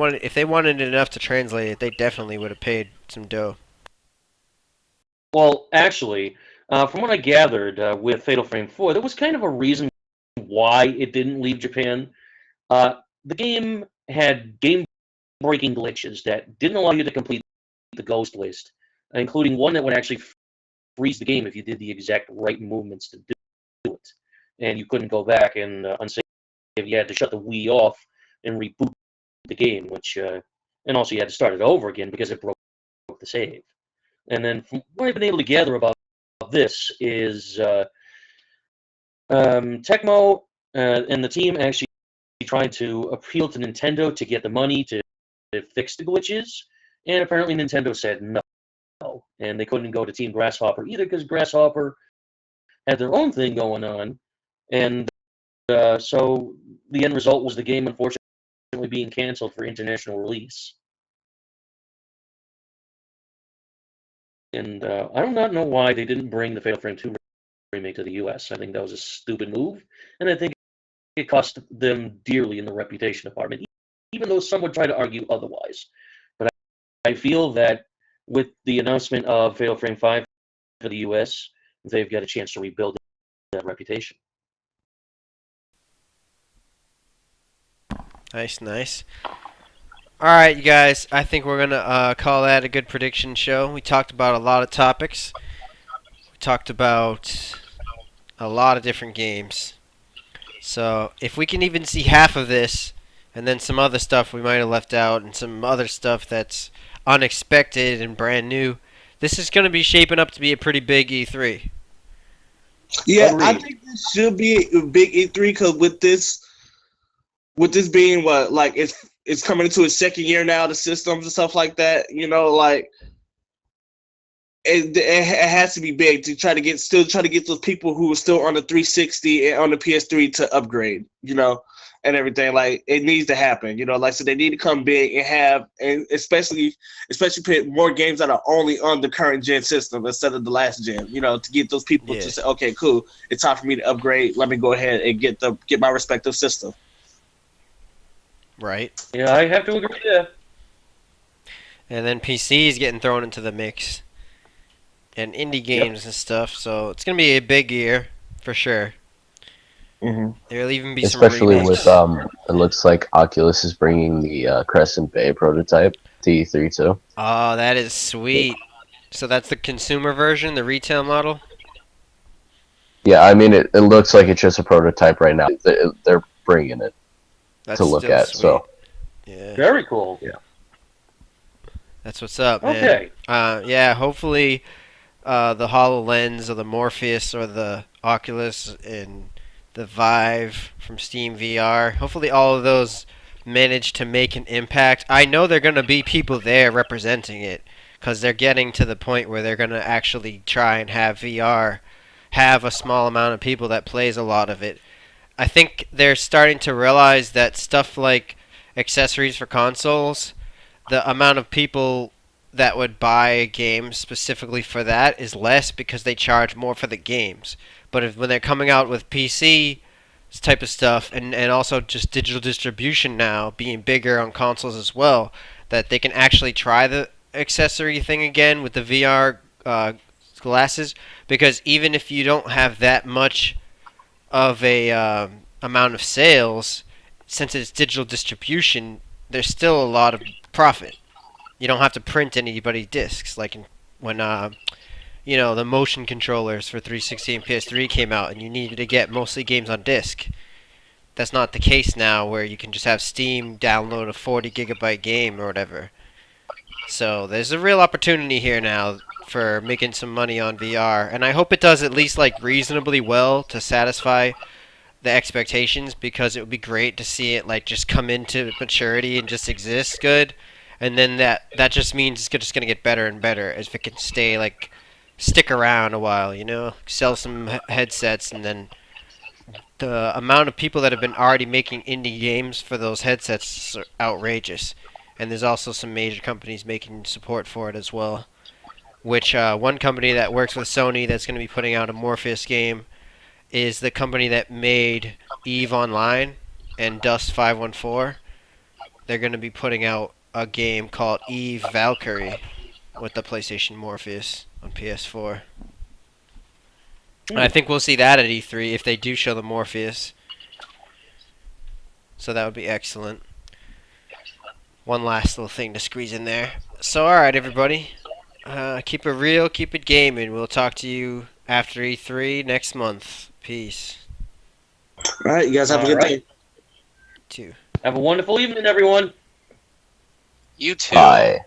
wanted it enough to translate it, they definitely would have paid some dough. Well, actually, from what I gathered with Fatal Frame 4, there was kind of a reason why it didn't leave Japan. The game had game-breaking glitches that didn't allow you to complete the ghost list, including one that would actually freeze the game if you did the exact right movements to do it. And you couldn't go back and unsave. You had to shut the Wii off and reboot the game, which and also you had to start it over again because it broke the save. And then from what I've been able to gather about this is Tecmo and the team actually tried to appeal to Nintendo to get the money to fix the glitches, and apparently Nintendo said no. And they couldn't go to Team Grasshopper either because Grasshopper had their own thing going on, and so the end result was the game unfortunately being canceled for international release. And I do not know why they didn't bring the Fatal Frame 2 remake to the US. I think that was a stupid move, and I think it cost them dearly in the reputation department, even though some would try to argue otherwise. But I feel that with the announcement of Fatal Frame 5 for the US, they've got a chance to rebuild that reputation. Nice, nice. All right, you guys. I think we're gonna call that a good prediction show. We talked about a lot of topics. We talked about a lot of different games. So if we can even see half of this, and then some other stuff we might have left out, and some other stuff that's unexpected and brand new, this is gonna be shaping up to be a pretty big E3. Yeah, I Agreed. think this should be a big E3 because with this, with this being what like it's coming into its second year now, the systems and stuff like that. Like it has to be big to try to get those people who are still on the 360 and on the PS3 to upgrade. And everything. Like it needs to happen. Like so they need to come big and especially put more games that are only on the current gen system instead of the last gen. To get those people to say, okay, cool, it's time for me to upgrade. Let me go ahead and get my respective system. Right. Yeah, I have to agree there. And then PC is getting thrown into the mix. And indie games and stuff. So it's going to be a big year for sure. Mm-hmm. There'll even be Especially some with remakes. it looks like Oculus is bringing the Crescent Bay prototype to E3 too. Oh, that is sweet. So that's the consumer version, the retail model? Yeah, I mean it looks like it's just a prototype right now. They're bringing it That's to look still at. sweet. So Yeah. Very cool. That's what's up, man. Okay. Yeah, hopefully the HoloLens or the Morpheus or the Oculus and the Vive from Steam VR, hopefully all of those manage to make an impact. I know they're going to be people there representing it because they're getting to the point where they're going to actually try and have VR have a small amount of people that plays a lot of it. I think they're starting to realize that stuff like accessories for consoles, the amount of people that would buy a game specifically for that is less because they charge more for the games. But when they're coming out with PC type of stuff and also just digital distribution now being bigger on consoles as well, that they can actually try the accessory thing again with the VR glasses, because even if you don't have that much of a amount of sales, since it's digital distribution, there's still a lot of profit. You don't have to print anybody's discs like when the motion controllers for 360 and PS3 came out, and you needed to get mostly games on disc. That's not the case now, where you can just have Steam download a 40 gigabyte game or whatever. So there's a real opportunity here now for making some money on VR, and I hope it does at least like reasonably well to satisfy the expectations, because it would be great to see it like just come into maturity and just exist good, and then that just means it's just gonna get better and better as if it can stick around a while, sell some headsets, and then the amount of people that have been already making indie games for those headsets are outrageous, and there's also some major companies making support for it as well. Which one company that works with Sony that's going to be putting out a Morpheus game is the company that made EVE Online and Dust 514. They're going to be putting out a game called EVE Valkyrie with the PlayStation Morpheus on PS4. And I think we'll see that at E3 if they do show the Morpheus. So that would be excellent. One last little thing to squeeze in there. So alright everybody, keep it real, keep it gaming. We'll talk to you after E3 next month. Peace. All right, you guys have a good day. Two. Have a wonderful evening, everyone. You too. bye.